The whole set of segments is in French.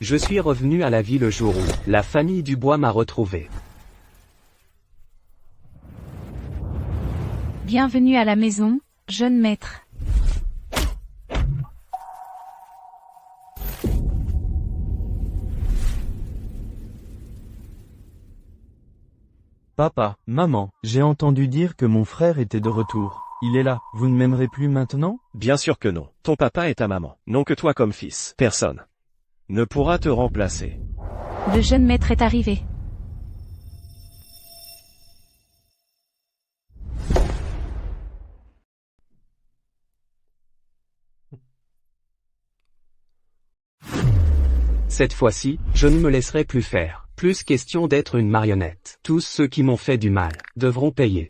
Je suis revenu à la vie le jour où la famille Dubois m'a retrouvé. Bienvenue à la maison, jeune maître. Papa, maman, j'ai entendu dire que mon frère était de retour. Il est là, vous ne m'aimerez plus maintenant? Bien sûr que non. Ton papa et ta maman n'ont que toi comme fils. Personne ne pourra te remplacer. Le jeune maître est arrivé. Cette fois-ci, je ne me laisserai plus faire. Plus question d'être une marionnette. Tous ceux qui m'ont fait du mal devront payer.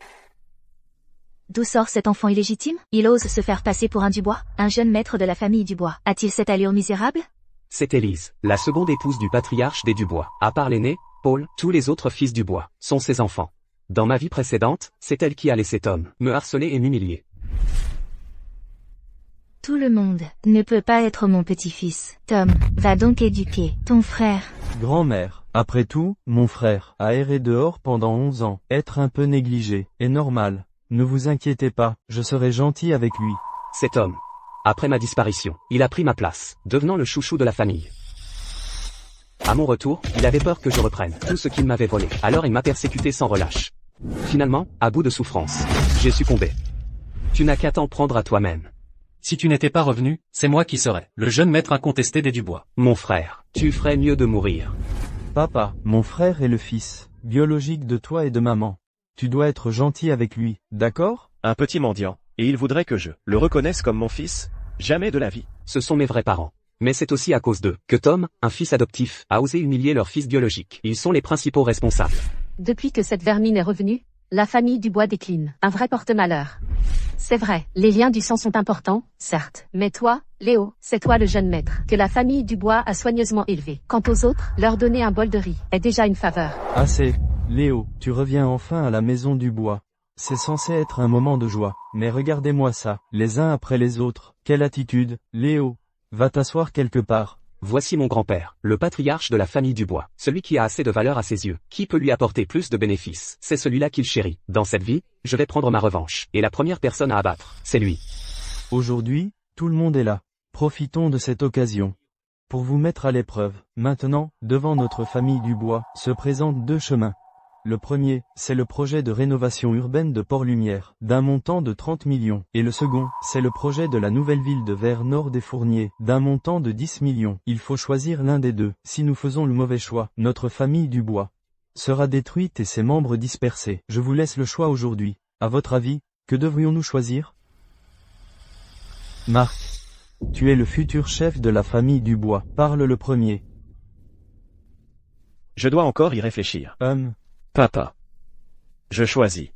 D'où sort cet enfant illégitime? Il ose se faire passer pour un Dubois, un jeune maître de la famille Dubois. A-t-il cette allure misérable? C'est Élise, la seconde épouse du patriarche des Dubois. À part l'aîné, Paul, tous les autres fils Dubois sont ses enfants. Dans ma vie précédente, c'est elle qui a laissé Tom me harceler et m'humilier. Tout le monde ne peut pas être mon petit-fils. Tom, va donc éduquer ton frère. Grand-mère, après tout, mon frère a erré dehors pendant 11 ans. Être un peu négligé est normal. Ne vous inquiétez pas, je serai gentil avec lui. Cet homme, après ma disparition, il a pris ma place, devenant le chouchou de la famille. À mon retour, il avait peur que je reprenne tout ce qu'il m'avait volé. Alors il m'a persécuté sans relâche. Finalement, à bout de souffrance, j'ai succombé. Tu n'as qu'à t'en prendre à toi-même. Si tu n'étais pas revenu, c'est moi qui serais le jeune maître incontesté des Dubois. Mon frère, tu ferais mieux de mourir. Papa, mon frère est le fils biologique de toi et de maman. Tu dois être gentil avec lui, d'accord? Un petit mendiant, et il voudrait que je le reconnaisse comme mon fils? Jamais de la vie. Ce sont mes vrais parents. Mais c'est aussi à cause d'eux que Tom, un fils adoptif, a osé humilier leur fils biologique. Ils sont les principaux responsables. Depuis que cette vermine est revenue, la famille Dubois décline. Un vrai porte-malheur. C'est vrai, les liens du sang sont importants, certes. Mais toi, Léo, c'est toi le jeune maître, que la famille Dubois a soigneusement élevé. Quant aux autres, leur donner un bol de riz est déjà une faveur. Assez. Léo, tu reviens enfin à la maison Dubois. C'est censé être un moment de joie. Mais regardez-moi ça, les uns après les autres. Quelle attitude, Léo. Va t'asseoir quelque part. Voici mon grand-père, le patriarche de la famille Dubois, celui qui a assez de valeur à ses yeux. Qui peut lui apporter plus de bénéfices? C'est celui-là qu'il chérit. Dans cette vie, je vais prendre ma revanche. Et la première personne à abattre, c'est lui. Aujourd'hui, tout le monde est là. Profitons de cette occasion pour vous mettre à l'épreuve. Maintenant, devant notre famille Dubois, se présentent deux chemins. Le premier, c'est le projet de rénovation urbaine de Port-Lumière, d'un montant de 30 millions. Et le second, c'est le projet de la nouvelle ville de Vers-Nord-des-Fourniers, d'un montant de 10 millions. Il faut choisir l'un des deux. Si nous faisons le mauvais choix, notre famille Dubois sera détruite et ses membres dispersés. Je vous laisse le choix aujourd'hui. À votre avis, que devrions-nous choisir? Marc, tu es le futur chef de la famille Dubois. Parle le premier. Je dois encore y réfléchir. Papa. Je choisis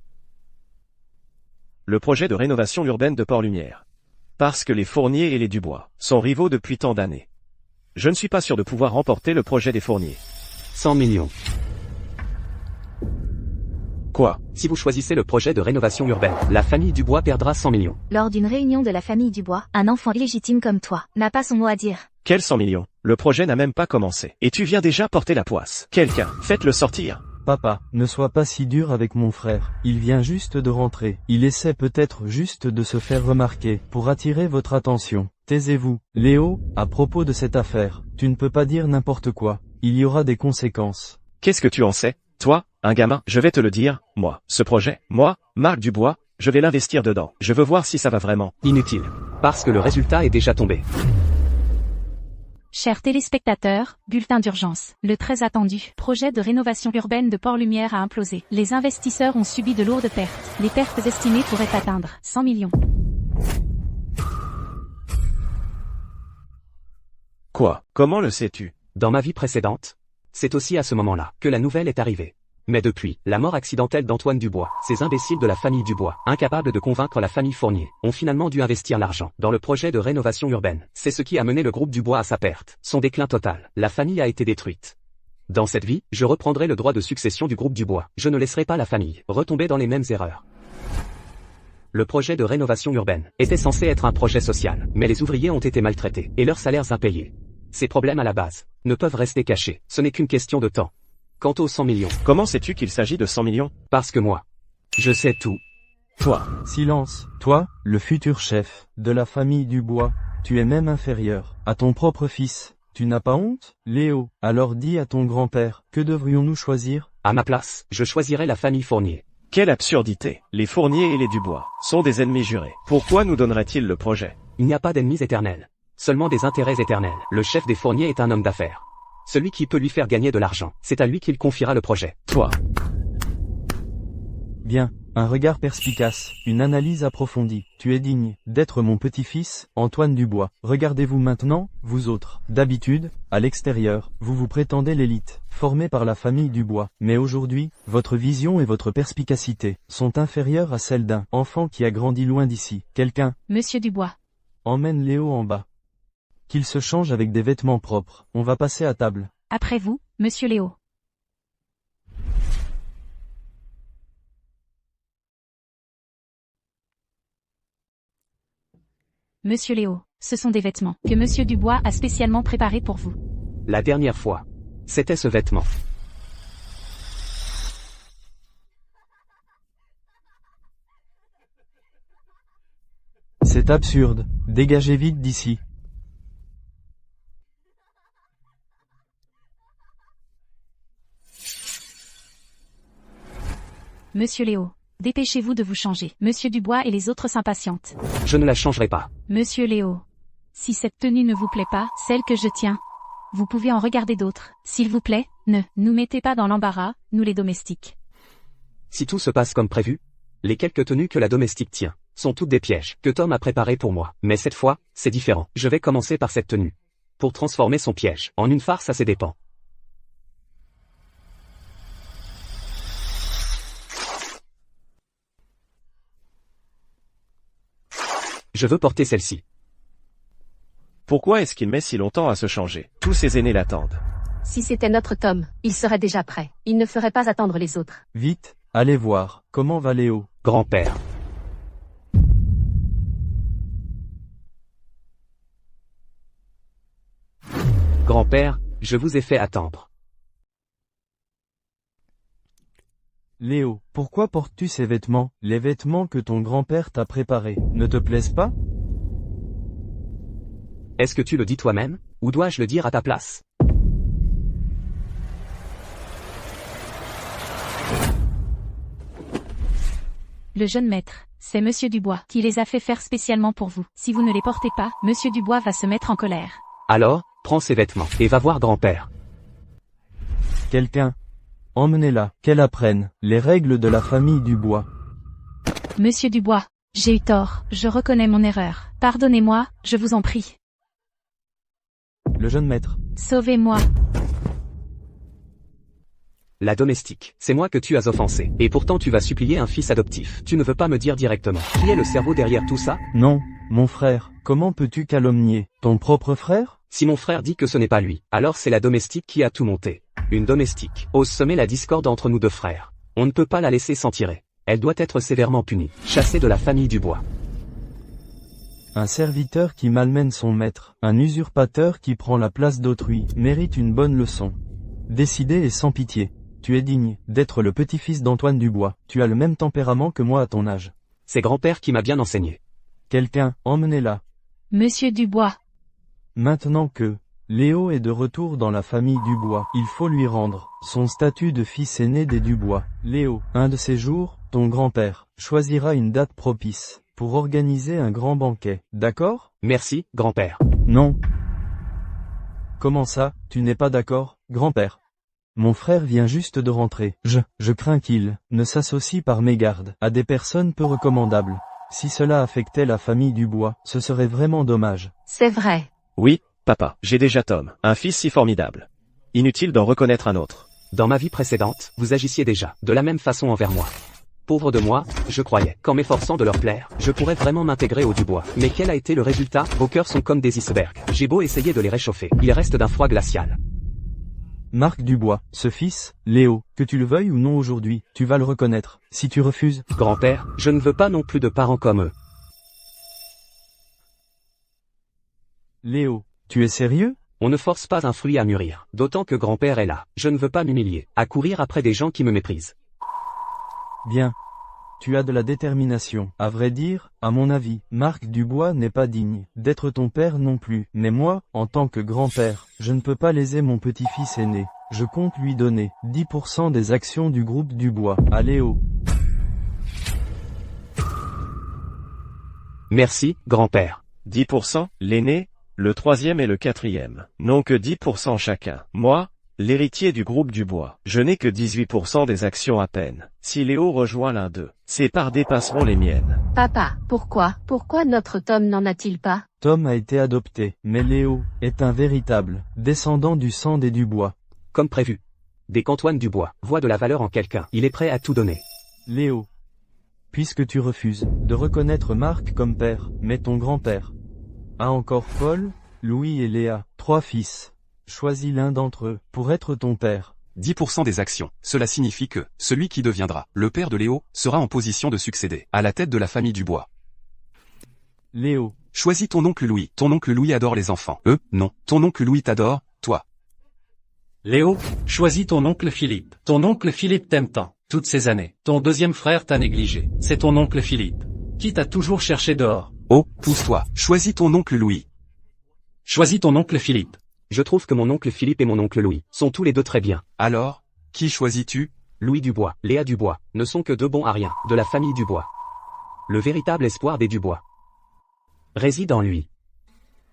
le projet de rénovation urbaine de Port-Lumière. Parce que les Fourniers et les Dubois sont rivaux depuis tant d'années. Je ne suis pas sûr de pouvoir remporter le projet des Fourniers. 100 millions. Quoi? Si vous choisissez le projet de rénovation urbaine, la famille Dubois perdra 100 millions. Lors d'une réunion de la famille Dubois, un enfant illégitime comme toi n'a pas son mot à dire. Quels 100 millions? Le projet n'a même pas commencé. Et tu viens déjà porter la poisse. Quelqu'un, faites-le sortir. Papa, ne sois pas si dur avec mon frère. Il vient juste de rentrer. Il essaie peut-être juste de se faire remarquer, pour attirer votre attention. Taisez-vous. Léo, à propos de cette affaire, tu ne peux pas dire n'importe quoi. Il y aura des conséquences. Qu'est-ce que tu en sais? Toi, un gamin, je vais te le dire, moi, ce projet, moi, Marc Dubois, je vais l'investir dedans. Je veux voir si ça va vraiment. Inutile. Parce que le résultat est déjà tombé. Chers téléspectateurs, bulletin d'urgence. Le très attendu projet de rénovation urbaine de Port-Lumière a implosé. Les investisseurs ont subi de lourdes pertes. Les pertes estimées pourraient atteindre 100 millions. Quoi? Comment le sais-tu? Dans ma vie précédente, c'est aussi à ce moment-là que la nouvelle est arrivée. Mais depuis la mort accidentelle d'Antoine Dubois, ces imbéciles de la famille Dubois, incapables de convaincre la famille Fournier, ont finalement dû investir l'argent dans le projet de rénovation urbaine. C'est ce qui a mené le groupe Dubois à sa perte, son déclin total. La famille a été détruite. Dans cette vie, je reprendrai le droit de succession du groupe Dubois. Je ne laisserai pas la famille retomber dans les mêmes erreurs. Le projet de rénovation urbaine était censé être un projet social, mais les ouvriers ont été maltraités et leurs salaires impayés. Ces problèmes à la base ne peuvent rester cachés, ce n'est qu'une question de temps. Quant aux 100 millions, Comment sais-tu qu'il s'agit de 100 millions? parce que moi, je sais tout. Toi, Silence, toi, le futur chef de la famille Dubois, tu es même inférieur à ton propre fils. Tu n'as pas honte, Léo? Alors dis à ton grand-père, que devrions-nous choisir? À ma place, je choisirais la famille Fournier. quelle absurdité! Les Fournier et les Dubois sont des ennemis jurés. Pourquoi nous donnerait-il le projet? Il n'y a pas d'ennemis éternels, seulement des intérêts éternels. Le chef des Fournier est un homme d'affaires. Celui qui peut lui faire gagner de l'argent, c'est à lui qu'il confiera le projet. Toi, Bien, un regard perspicace, une analyse approfondie. Tu es digne d'être mon petit-fils, Antoine Dubois. Regardez-vous maintenant, vous autres. D'habitude, à l'extérieur, vous vous prétendez l'élite, formée par la famille Dubois. Mais aujourd'hui, votre vision et votre perspicacité sont inférieures à celles d'un enfant qui a grandi loin d'ici. Quelqu'un Monsieur Dubois. emmène Léo en bas. Qu'il se change avec des vêtements propres. On va passer à table. Après vous, Monsieur Léo. Monsieur Léo, ce sont des vêtements que Monsieur Dubois a spécialement préparés pour vous. La dernière fois, c'était ce vêtement. C'est absurde. Dégagez vite d'ici. Monsieur Léo, dépêchez-vous de vous changer. Monsieur Dubois et les autres s'impatientent. Je ne la changerai pas. Monsieur Léo, si cette tenue ne vous plaît pas, celle que je tiens, vous pouvez en regarder d'autres. S'il vous plaît, ne nous mettez pas dans l'embarras, nous les domestiques. Si tout se passe comme prévu, les quelques tenues que la domestique tient sont toutes des pièges que Tom a préparés pour moi. Mais cette fois, c'est différent. Je vais commencer par cette tenue, pour transformer son piège en une farce à ses dépens. Je veux porter celle-ci. pourquoi est-ce qu'il met si longtemps à se changer? Tous ses aînés l'attendent. Si c'était notre Tom, il serait déjà prêt. Il ne ferait pas attendre les autres. Vite, allez voir. Comment va Léo? Grand-père. Grand-père, je vous ai fait attendre. Léo, pourquoi portes-tu ces vêtements? Les vêtements que ton grand-père t'a préparés ne te plaisent pas? Est-ce que tu le dis toi-même, ou dois-je le dire à ta place? Le jeune maître, c'est Monsieur Dubois qui les a fait faire spécialement pour vous. Si vous ne les portez pas, Monsieur Dubois va se mettre en colère. Alors, prends ces vêtements, et va voir grand-père. Quelqu'un. Emmenez-la, qu'elle apprenne les règles de la famille Dubois. Monsieur Dubois, j'ai eu tort, je reconnais mon erreur. Pardonnez-moi, je vous en prie. Le jeune maître. Sauvez-moi. La domestique, c'est moi que tu as offensé, et pourtant tu vas supplier un fils adoptif. Tu ne veux pas me dire directement qui est le cerveau derrière tout ça? Non, mon frère, comment peux-tu calomnier ton propre frère? Si mon frère dit que ce n'est pas lui, alors c'est la domestique qui a tout monté. Une domestique ose semer la discorde entre nous deux frères. On ne peut pas la laisser s'en tirer. Elle doit être sévèrement punie, chassée de la famille Dubois. Un serviteur qui malmène son maître, un usurpateur qui prend la place d'autrui, mérite une bonne leçon. Décidé et sans pitié. Tu es digne d'être le petit-fils d'Antoine Dubois. Tu as le même tempérament que moi à ton âge. C'est grand-père qui m'a bien enseigné. Quelqu'un, emmenez-la. Monsieur Dubois. Maintenant que Léo est de retour dans la famille Dubois, il faut lui rendre son statut de fils aîné des Dubois. Léo, un de ces jours, ton grand-père choisira une date propice pour organiser un grand banquet. D'accord? Merci, grand-père. Non. Comment ça, tu n'es pas d'accord, grand-père? Mon frère vient juste de rentrer. Je crains qu'il ne s'associe par mégarde à des personnes peu recommandables. Si cela affectait la famille Dubois, ce serait vraiment dommage. C'est vrai. Oui, papa, j'ai déjà Tom, un fils si formidable. Inutile d'en reconnaître un autre. Dans ma vie précédente, vous agissiez déjà de la même façon envers moi. Pauvre de moi, je croyais qu'en m'efforçant de leur plaire, je pourrais vraiment m'intégrer aux Dubois. Mais quel a été le résultat? Vos cœurs sont comme des icebergs. J'ai beau essayer de les réchauffer, ils restent d'un froid glacial. Marc Dubois, ce fils, Léo, que tu le veuilles ou non aujourd'hui, tu vas le reconnaître. Si tu refuses, Grand-père, je ne veux pas non plus de parents comme eux. Léo, tu es sérieux? On ne force pas un fruit à mûrir, d'autant que grand-père est là. Je ne veux pas m'humilier, à courir après des gens qui me méprisent. Bien. Tu as de la détermination. À vrai dire, à mon avis, Marc Dubois n'est pas digne d'être ton père non plus. Mais moi, en tant que grand-père, je ne peux pas léser mon petit-fils aîné. Je compte lui donner 10% des actions du groupe Dubois. À Léo. Merci, grand-père. 10%, l'aîné, le troisième et le quatrième. Non que 10% chacun. Moi, l'héritier du groupe Dubois, je n'ai que 18% des actions à peine. Si Léo rejoint l'un d'eux, ses parts dépasseront les miennes. Papa, pourquoi notre Tom n'en a-t-il pas? Tom a été adopté, mais Léo est un véritable descendant du sang des Dubois. Comme prévu. Dès qu'Antoine Dubois voit de la valeur en quelqu'un, il est prêt à tout donner. Léo. Puisque tu refuses de reconnaître Marc comme père, mais ton grand-père a encore Paul, Louis et Léa, 3 fils. Choisis l'un d'entre eux pour être ton père. 10% des actions. Cela signifie que, celui qui deviendra le père de Léo, sera en position de succéder à la tête de la famille Dubois. Léo. Choisis ton oncle Louis. Ton oncle Louis adore les enfants. Non. Ton oncle Louis t'adore, toi. Léo, choisis ton oncle Philippe. Ton oncle Philippe t'aime tant, toutes ces années. Ton deuxième frère t'a négligé. C'est ton oncle Philippe, qui t'a toujours cherché dehors. Oh, pousse-toi. Choisis ton oncle Louis. Choisis ton oncle Philippe. Je trouve que mon oncle Philippe et mon oncle Louis sont tous les deux très bien. Alors, qui choisis-tu? Louis Dubois, Léa Dubois, ne sont que deux bons à rien, de la famille Dubois. Le véritable espoir des Dubois réside en lui.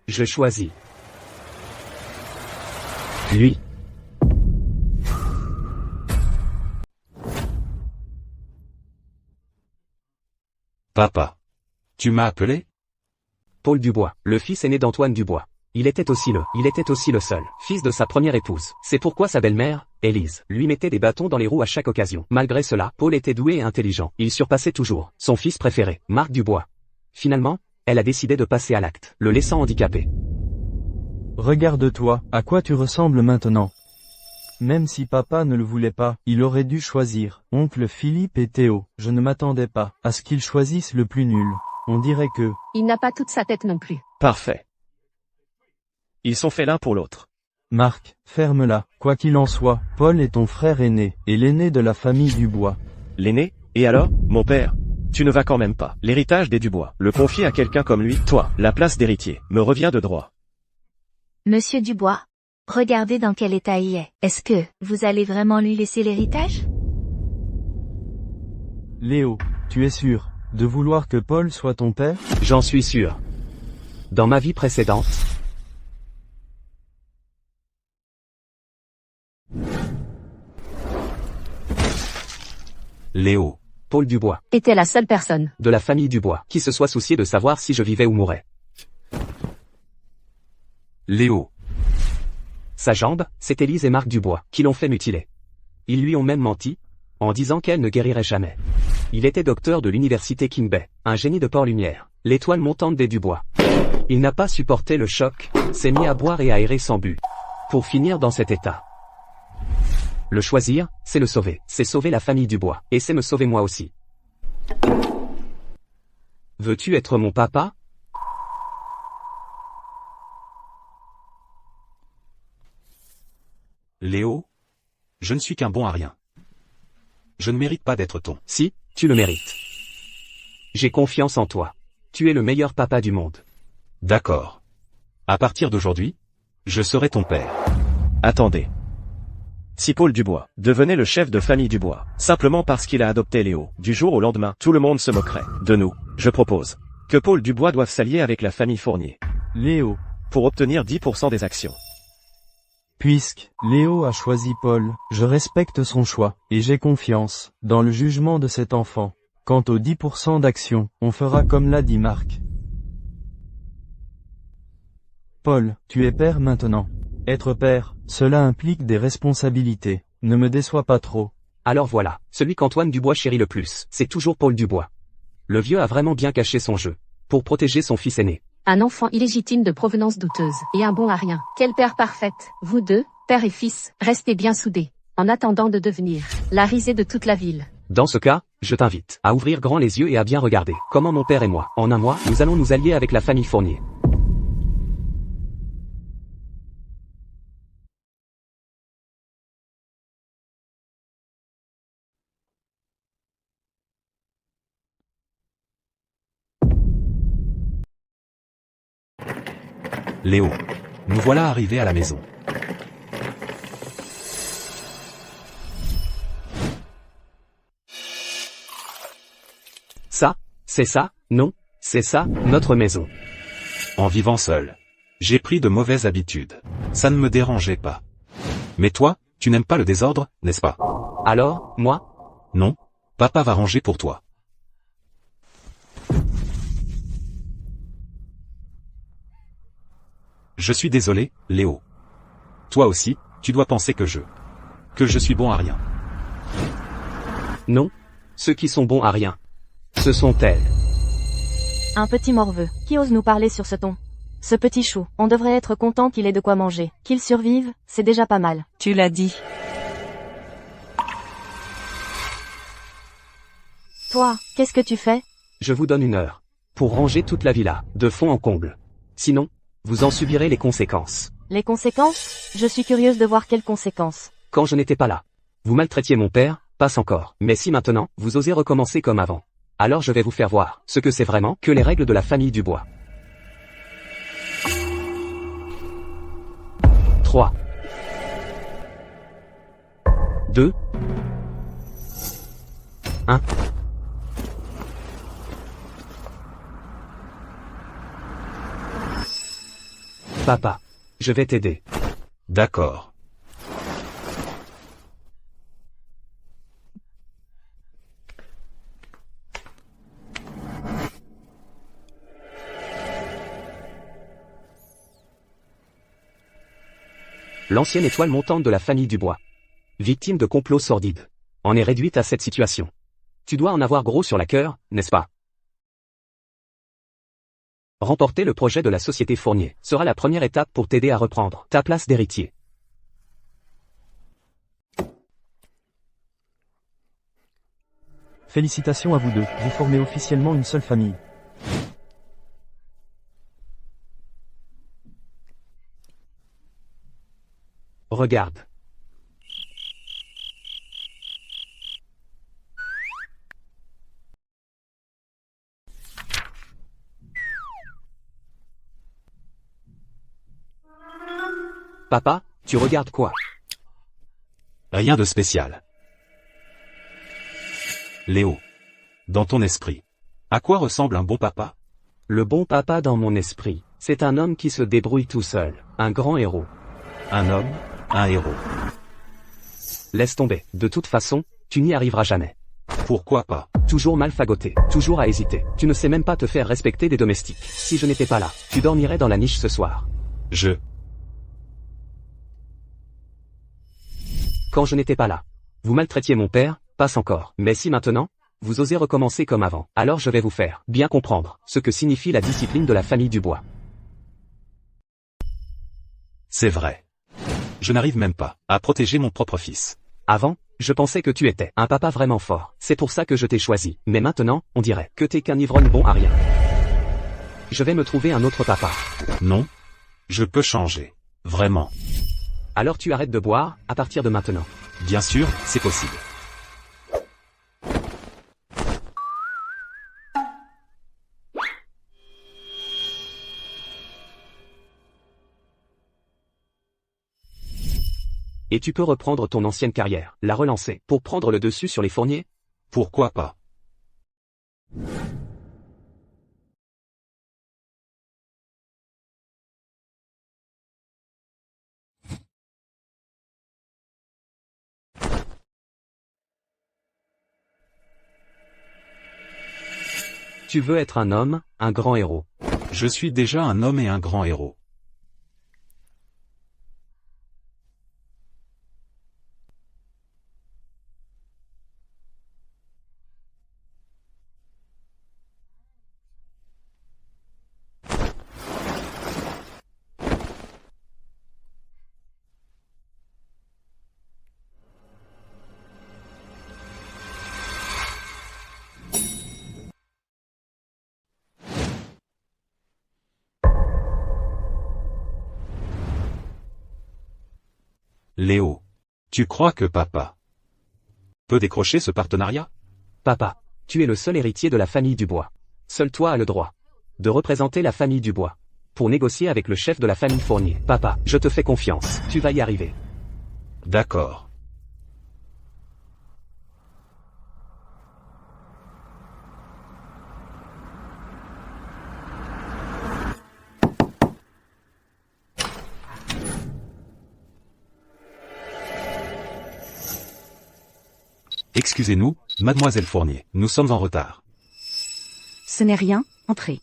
Je choisis lui. Papa. Tu m'as appelé? Paul Dubois, le fils aîné d'Antoine Dubois. Il était aussi le seul fils de sa première épouse. C'est pourquoi sa belle-mère, Élise, lui mettait des bâtons dans les roues à chaque occasion. Malgré cela, Paul était doué et intelligent. Il surpassait toujours son fils préféré, Marc Dubois. Finalement, elle a décidé de passer à l'acte, le laissant handicapé. Regarde-toi, à quoi tu ressembles maintenant. Même si papa ne le voulait pas, il aurait dû choisir oncle Philippe et Théo. Je ne m'attendais pas à ce qu'ils choisissent le plus nul. On dirait que... Il n'a pas toute sa tête non plus. Parfait. Ils sont faits l'un pour l'autre. Marc, ferme-la. Quoi qu'il en soit, Paul est ton frère aîné, et l'aîné de la famille Dubois. L'aîné? Et alors, mon père? Tu ne vas quand même pas. L'héritage des Dubois, le confier à quelqu'un comme lui, toi, la place d'héritier, me revient de droit. Monsieur Dubois, regardez dans quel état il est. Est-ce que vous allez vraiment lui laisser l'héritage? Léo, tu es sûr de vouloir que Paul soit ton père? J'en suis sûr. Dans ma vie précédente, Léo. Paul Dubois, Était la seule personne. de la famille Dubois, qui se soit soucié de savoir si je vivais ou mourais. Léo. Sa jambe, c'est Élise et Marc Dubois, qui l'ont fait mutiler. Ils lui ont même menti, en disant qu'elle ne guérirait jamais. Il était docteur de l'université King Bay, un génie de Port-Lumière, l'étoile montante des Dubois. Il n'a pas supporté le choc, s'est mis à boire et à errer sans but. Pour finir dans cet état. Le choisir, c'est le sauver, c'est sauver la famille Dubois, et c'est me sauver moi aussi. Veux-tu être mon papa? Léo. Je ne suis qu'un bon à rien. Je ne mérite pas d'être ton. Si, tu le mérites. J'ai confiance en toi. Tu es le meilleur papa du monde. D'accord. À partir d'aujourd'hui, je serai ton père. Attendez. Si Paul Dubois devenait le chef de famille Dubois, simplement parce qu'il a adopté Léo, du jour au lendemain, tout le monde se moquerait de nous. Je propose que Paul Dubois doive s'allier avec la famille Fournier Léo. pour obtenir 10% des actions. Puisque Léo a choisi Paul, je respecte son choix, et j'ai confiance dans le jugement de cet enfant. Quant aux 10% d'actions, on fera comme l'a dit Marc. Paul, tu es père maintenant. Être père, cela implique des responsabilités. Ne me déçois pas trop. Alors voilà, celui qu'Antoine Dubois chérit le plus, c'est toujours Paul Dubois. Le vieux a vraiment bien caché son jeu, pour protéger son fils aîné. Un enfant illégitime de provenance douteuse, et un bon à rien. Quel père parfaite. Vous deux, père et fils, restez bien soudés, en attendant de devenir la risée de toute la ville. Dans ce cas, je t'invite à ouvrir grand les yeux et à bien regarder comment mon père et moi, en un mois, nous allons nous allier avec la famille Fournier. Léo. Nous voilà arrivés à la maison. Ça, c'est ça, non, c'est ça, notre maison. En vivant seul. J'ai pris de mauvaises habitudes. Ça ne me dérangeait pas. Mais toi, tu n'aimes pas le désordre, n'est-ce pas? Alors, moi? Non. Papa va ranger pour toi. Je suis désolé, Léo. Toi aussi, tu dois penser que je suis bon à rien. Non. Ceux qui sont bons à rien. Ce sont elles. Un petit morveux. Qui ose nous parler sur ce ton? Ce petit chou, on devrait être content qu'il ait de quoi manger. Qu'il survive, c'est déjà pas mal. Tu l'as dit. Toi, qu'est-ce que tu fais? Je vous donne 1 heure. Pour ranger toute la villa, de fond en comble. Sinon, vous en subirez les conséquences. Les conséquences? Je suis curieuse de voir quelles conséquences. Quand je n'étais pas là. Vous maltraitiez mon père, passe encore. Mais si maintenant, vous osez recommencer comme avant. Alors je vais vous faire voir ce que c'est vraiment que les règles de la famille Dubois. 3, 2, 1. Papa, je vais t'aider. D'accord. L'ancienne étoile montante de la famille Dubois. Victime de complots sordides. En est réduite à cette situation. Tu dois en avoir gros sur la cœur, n'est-ce pas? Remporter le projet de la société Fournier sera la première étape pour t'aider à reprendre ta place d'héritier. Félicitations à vous deux, vous formez officiellement une seule famille. Regarde. Papa, tu regardes quoi? Rien de spécial. Léo. Dans ton esprit. À quoi ressemble un bon papa? Le bon papa dans mon esprit, c'est un homme qui se débrouille tout seul, un grand héros. Un homme, un héros. Laisse tomber, de toute façon, tu n'y arriveras jamais. Pourquoi pas? Toujours mal fagoté, toujours à hésiter, tu ne sais même pas te faire respecter des domestiques. Si je n'étais pas là, tu dormirais dans la niche ce soir. Quand je n'étais pas là, vous maltraitiez mon père, passe encore. Mais si maintenant, vous osez recommencer comme avant, alors je vais vous faire bien comprendre ce que signifie la discipline de la famille Dubois. C'est vrai. Je n'arrive même pas à protéger mon propre fils. Avant, je pensais que tu étais un papa vraiment fort. C'est pour ça que je t'ai choisi. Mais maintenant, on dirait que t'es qu'un ivrogne bon à rien. Je vais me trouver un autre papa. Non. Je peux changer. Vraiment. Alors tu arrêtes de boire, à partir de maintenant. Bien sûr, c'est possible. Et tu peux reprendre ton ancienne carrière, la relancer, pour prendre le dessus sur les Fournier? Pourquoi pas? Tu veux être un homme, un grand héros. Je suis déjà un homme et un grand héros. Léo. Tu crois que papa peut décrocher ce partenariat? Papa, tu es le seul héritier de la famille Dubois. Seul toi as le droit de représenter la famille Dubois. pour négocier avec le chef de la famille Fournier. Papa, je te fais confiance, tu vas y arriver. D'accord. Excusez-nous, mademoiselle Fournier, nous sommes en retard. Ce n'est rien, entrez.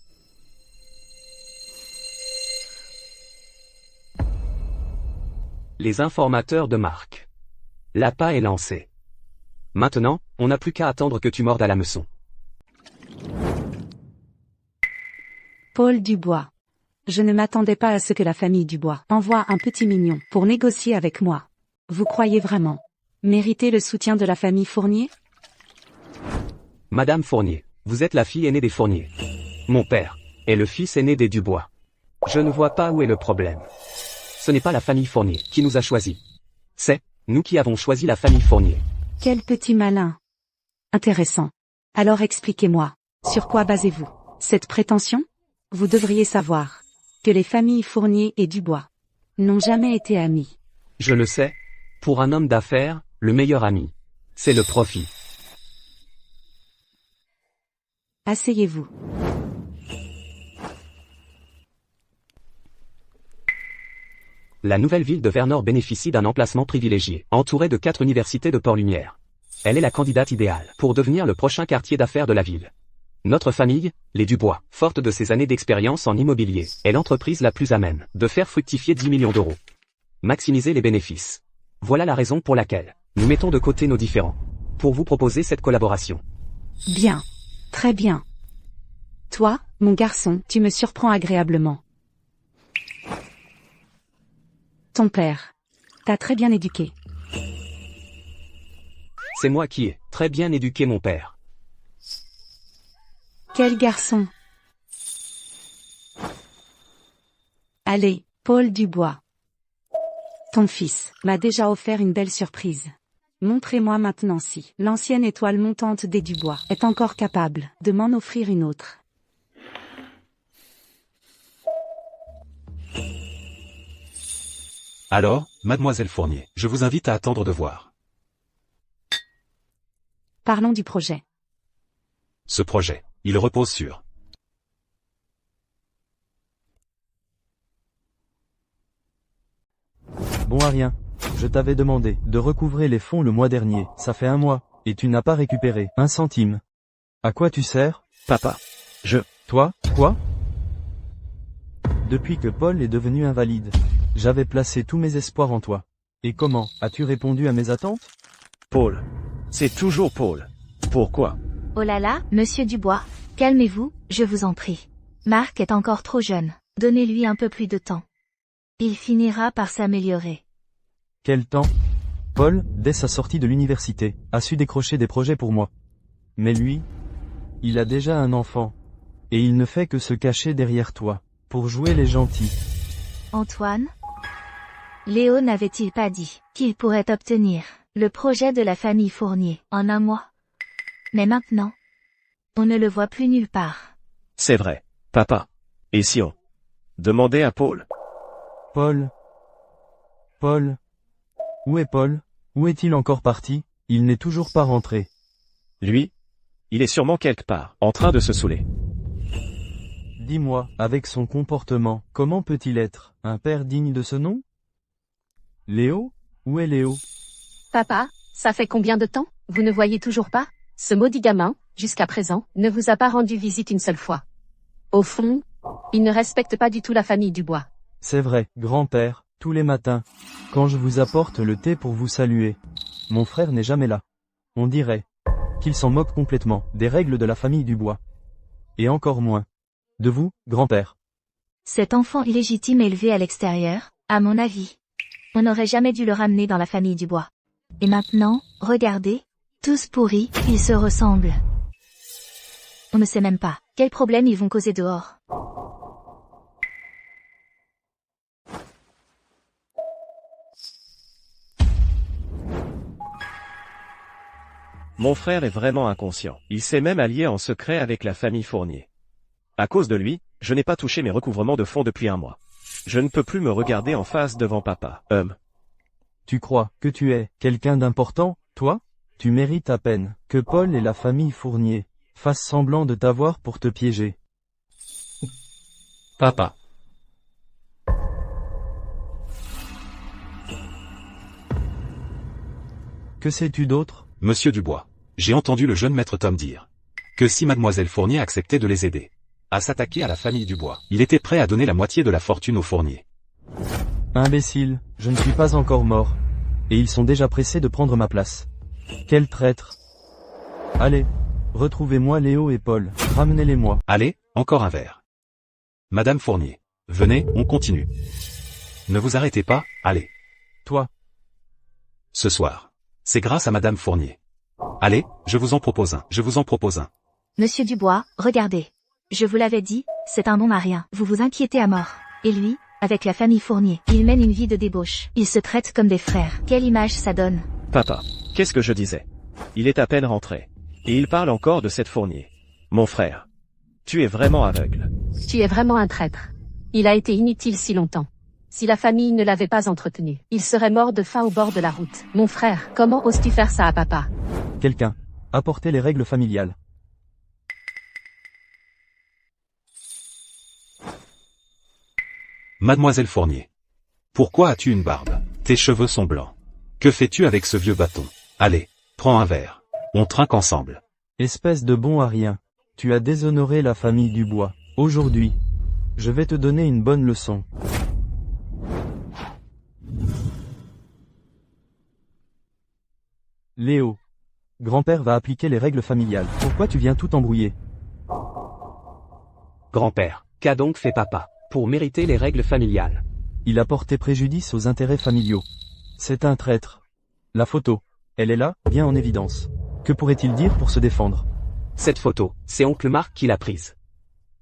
Les informateurs de Marc. L'appât est lancé. Maintenant, on n'a plus qu'à attendre que tu mordes à l'hameçon. Paul Dubois. Je ne m'attendais pas à ce que la famille Dubois envoie un petit mignon pour négocier avec moi. Vous croyez vraiment mériter le soutien de la famille Fournier? Madame Fournier, vous êtes la fille aînée des Fournier. Mon père est le fils aîné des Dubois. Je ne vois pas où est le problème. Ce n'est pas la famille Fournier qui nous a choisis. C'est nous qui avons choisi la famille Fournier. Quel petit malin. Intéressant. Alors expliquez-moi, sur quoi basez-vous cette prétention? Vous devriez savoir que les familles Fournier et Dubois n'ont jamais été amies. Je le sais. Pour un homme d'affaires, le meilleur ami, c'est le profit. Asseyez-vous. La nouvelle ville de Vernor bénéficie d'un emplacement privilégié, entourée de 4 universités de Port-Lumière. Elle est la candidate idéale pour devenir le prochain quartier d'affaires de la ville. Notre famille, les Dubois, forte de ses années d'expérience en immobilier, est l'entreprise la plus à même de faire fructifier 10 millions d'euros. Maximiser les bénéfices. Voilà la raison pour laquelle nous mettons de côté nos différends pour vous proposer cette collaboration. Bien. Très bien. Toi, mon garçon, tu me surprends agréablement. Ton père t'a très bien éduqué. C'est moi qui ai très bien éduqué mon père. Quel garçon! Allez, Paul Dubois. Ton fils m'a déjà offert une belle surprise. Montrez-moi maintenant si l'ancienne étoile montante des Dubois est encore capable de m'en offrir une autre. Alors, mademoiselle Fournier, je vous invite à attendre de voir. Parlons du projet. Ce projet, il repose sur... Bon à rien. Je t'avais demandé de recouvrer les fonds le mois dernier, ça fait un mois, et tu n'as pas récupéré un centime. À quoi tu sers? Papa. Toi, quoi? Depuis que Paul est devenu invalide, j'avais placé tous mes espoirs en toi. Et comment, as-tu répondu à mes attentes? Paul. C'est toujours Paul. Pourquoi? Oh là là, monsieur Dubois, calmez-vous, je vous en prie. Marc est encore trop jeune, donnez-lui un peu plus de temps. Il finira par s'améliorer. Quel temps? Paul, dès sa sortie de l'université, a su décrocher des projets pour moi. Mais lui, il a déjà un enfant. Et il ne fait que se cacher derrière toi, pour jouer les gentils. Antoine? Léo n'avait-il pas dit qu'il pourrait obtenir le projet de la famille Fournier en un mois? Mais maintenant, on ne le voit plus nulle part. C'est vrai, papa. Et si on demandait à Paul? Paul? Où est Paul? Où est-il encore parti? Il n'est toujours pas rentré. Lui? Il est sûrement quelque part, en train de se saouler. Dis-moi, avec son comportement, comment peut-il être un père digne de ce nom? Léo? Où est Léo? Papa, ça fait combien de temps? Vous ne voyez toujours pas? Ce maudit gamin, jusqu'à présent, ne vous a pas rendu visite une seule fois. Au fond, il ne respecte pas du tout la famille Dubois. C'est vrai, grand-père, tous les matins, quand je vous apporte le thé pour vous saluer. Mon frère n'est jamais là. On dirait qu'il s'en moque complètement des règles de la famille Dubois. Et encore moins de vous, grand-père. Cet enfant illégitime élevé à l'extérieur, à mon avis, on n'aurait jamais dû le ramener dans la famille Dubois. Et maintenant, regardez, tous pourris, ils se ressemblent. On ne sait même pas quels problèmes ils vont causer dehors. Mon frère est vraiment inconscient. Il s'est même allié en secret avec la famille Fournier. À cause de lui, Je n'ai pas touché mes recouvrements de fonds depuis un mois. Je ne peux plus me regarder en face devant papa. Tu crois que tu es quelqu'un d'important, toi? Tu mérites à peine que Paul et la famille Fournier fassent semblant de t'avoir pour te piéger. Papa. Que sais-tu d'autre? Monsieur Dubois, j'ai entendu le jeune maître Tom dire que si mademoiselle Fournier acceptait de les aider à s'attaquer à la famille Dubois, il était prêt à donner la moitié de la fortune aux Fournier. Imbécile, je ne suis pas encore mort. Et ils sont déjà pressés de prendre ma place. Quel traître! Allez, retrouvez-moi Léo et Paul, ramenez-les-moi. Allez, encore un verre. Madame Fournier, venez, on continue. Ne vous arrêtez pas, allez. Toi. Ce soir, c'est grâce à Madame Fournier. Allez, je vous en propose un. Monsieur Dubois, regardez. Je vous l'avais dit, c'est un bon marien. Vous vous inquiétez à mort. Et lui, avec la famille Fournier, il mène une vie de débauche. Ils se traitent comme des frères. Quelle image ça donne? Papa, qu'est-ce que je disais? Il est à peine rentré. Et il parle encore de cette Fournier. Mon frère. Tu es vraiment aveugle. Tu es vraiment un traître. Il a été inutile si longtemps. Si la famille ne l'avait pas entretenu, il serait mort de faim au bord de la route. Mon frère, comment oses-tu faire ça à papa? Quelqu'un, apportez les règles familiales. Mademoiselle Fournier. Pourquoi as-tu une barbe? Tes cheveux sont blancs. Que fais-tu avec ce vieux bâton? Allez, prends un verre. On trinque ensemble. Espèce de bon à rien. Tu as déshonoré la famille Dubois. Aujourd'hui, je vais te donner une bonne leçon. Léo. Grand-père va appliquer les règles familiales. Pourquoi tu viens tout embrouiller? Grand-père, qu'a donc fait papa pour mériter les règles familiales? Il a porté préjudice aux intérêts familiaux. C'est un traître. La photo, elle est là, bien en évidence. Que pourrait-il dire pour se défendre? Cette photo, c'est oncle Marc qui l'a prise.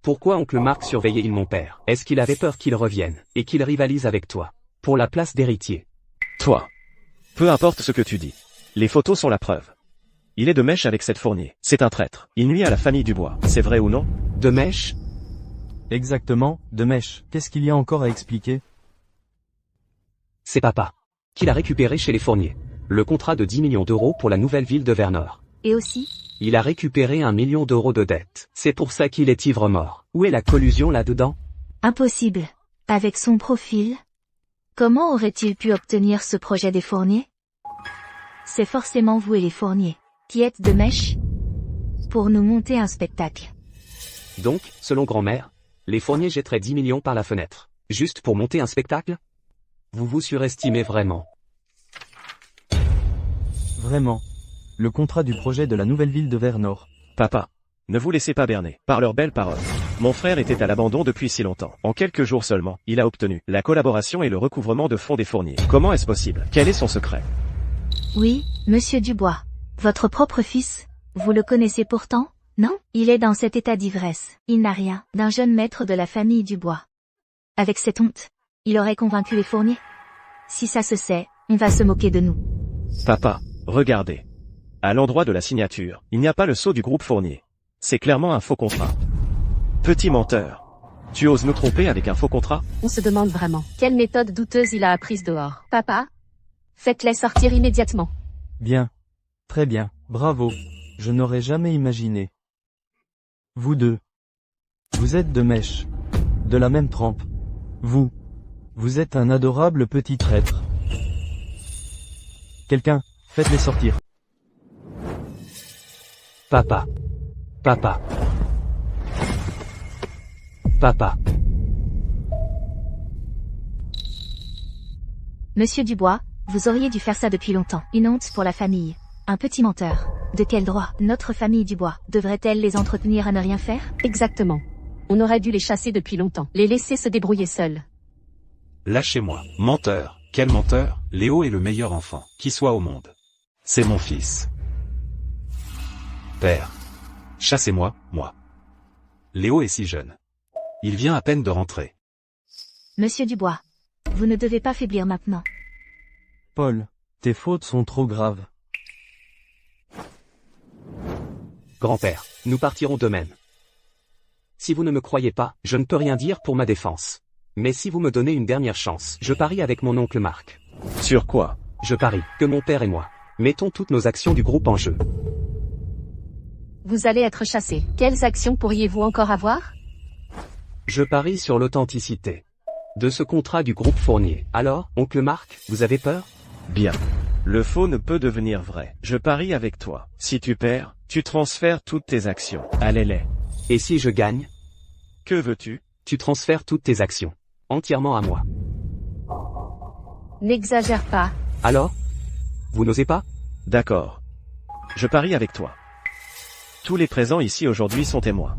Pourquoi oncle Marc surveillait-il mon père? Est-ce qu'il avait peur qu'il revienne, et qu'il rivalise avec toi, pour la place d'héritier? Toi. Peu importe ce que tu dis. Les photos sont la preuve. Il est de mèche avec cette Fournier. C'est un traître. Il nuit à la famille Dubois. C'est vrai ou non? De mèche? Exactement, de mèche. Qu'est-ce qu'il y a encore à expliquer? C'est papa qui l'a récupéré chez les Fournier. Le contrat de 10 millions d'euros pour la nouvelle ville de Vernord. Et aussi? Il a récupéré 1 million d'euros de dette. C'est pour ça qu'il est ivre-mort. Où est la collusion là-dedans? Impossible. Avec son profil. Comment aurait-il pu obtenir ce projet des Fournier? C'est forcément vous et les Fournier, qui êtes de mèche, pour nous monter un spectacle. Donc, selon grand-mère, les Fournier jetteraient 10 millions par la fenêtre, juste pour monter un spectacle? Vous vous surestimez vraiment. Vraiment. Le contrat du projet de la nouvelle ville de Vernord. Papa. Ne vous laissez pas berner par leurs belles paroles. Mon frère était à l'abandon depuis si longtemps. En quelques jours seulement, il a obtenu la collaboration et le recouvrement de fonds des Fournier. Comment est-ce possible? Quel est son secret? Oui, monsieur Dubois. Votre propre fils. Vous le connaissez pourtant, non? Il est dans cet état d'ivresse. Il n'a rien d'un jeune maître de la famille Dubois. Avec cette honte, il aurait convaincu les Fournier. Si ça se sait, on va se moquer de nous. Papa, regardez. À l'endroit de la signature, il n'y a pas le sceau du groupe Fournier. C'est clairement un faux contrat. Petit menteur. Tu oses nous tromper avec un faux contrat? On se demande vraiment, quelle méthode douteuse il a apprise dehors. Papa? Faites-les sortir immédiatement. Bien. Très bien. Bravo. Je n'aurais jamais imaginé. Vous deux. Vous êtes de mèche. De la même trempe. Vous êtes un adorable petit traître. Quelqu'un, faites-les sortir. Papa. Papa. Papa. Monsieur Dubois, vous auriez dû faire ça depuis longtemps. Une honte pour la famille. Un petit menteur. De quel droit notre famille Dubois devrait-elle les entretenir à ne rien faire? Exactement. On aurait dû les chasser depuis longtemps. Les laisser se débrouiller seuls. Lâchez-moi. Menteur. Quel menteur? Léo est le meilleur enfant qui soit au monde. C'est mon fils. Père. Chassez-moi, moi. Léo est si jeune. Il vient à peine de rentrer. Monsieur Dubois, vous ne devez pas faiblir maintenant. Paul, tes fautes sont trop graves. Grand-père, nous partirons de même. Si vous ne me croyez pas, je ne peux rien dire pour ma défense. Mais si vous me donnez une dernière chance, je parie avec mon oncle Marc. Sur quoi? Je parie que mon père et moi mettons toutes nos actions du groupe en jeu. Vous allez être chassé. Quelles actions pourriez-vous encore avoir? Je parie sur l'authenticité de ce contrat du groupe Fournier. Alors, oncle Marc, vous avez peur? Bien. Le faux ne peut devenir vrai. Je parie avec toi. Si tu perds, tu transfères toutes tes actions. Allez-les. Et si je gagne? Que veux-tu? Tu transfères toutes tes actions. Entièrement à moi. N'exagère pas. Alors? Vous n'osez pas? D'accord. Je parie avec toi. Tous les présents ici aujourd'hui sont témoins.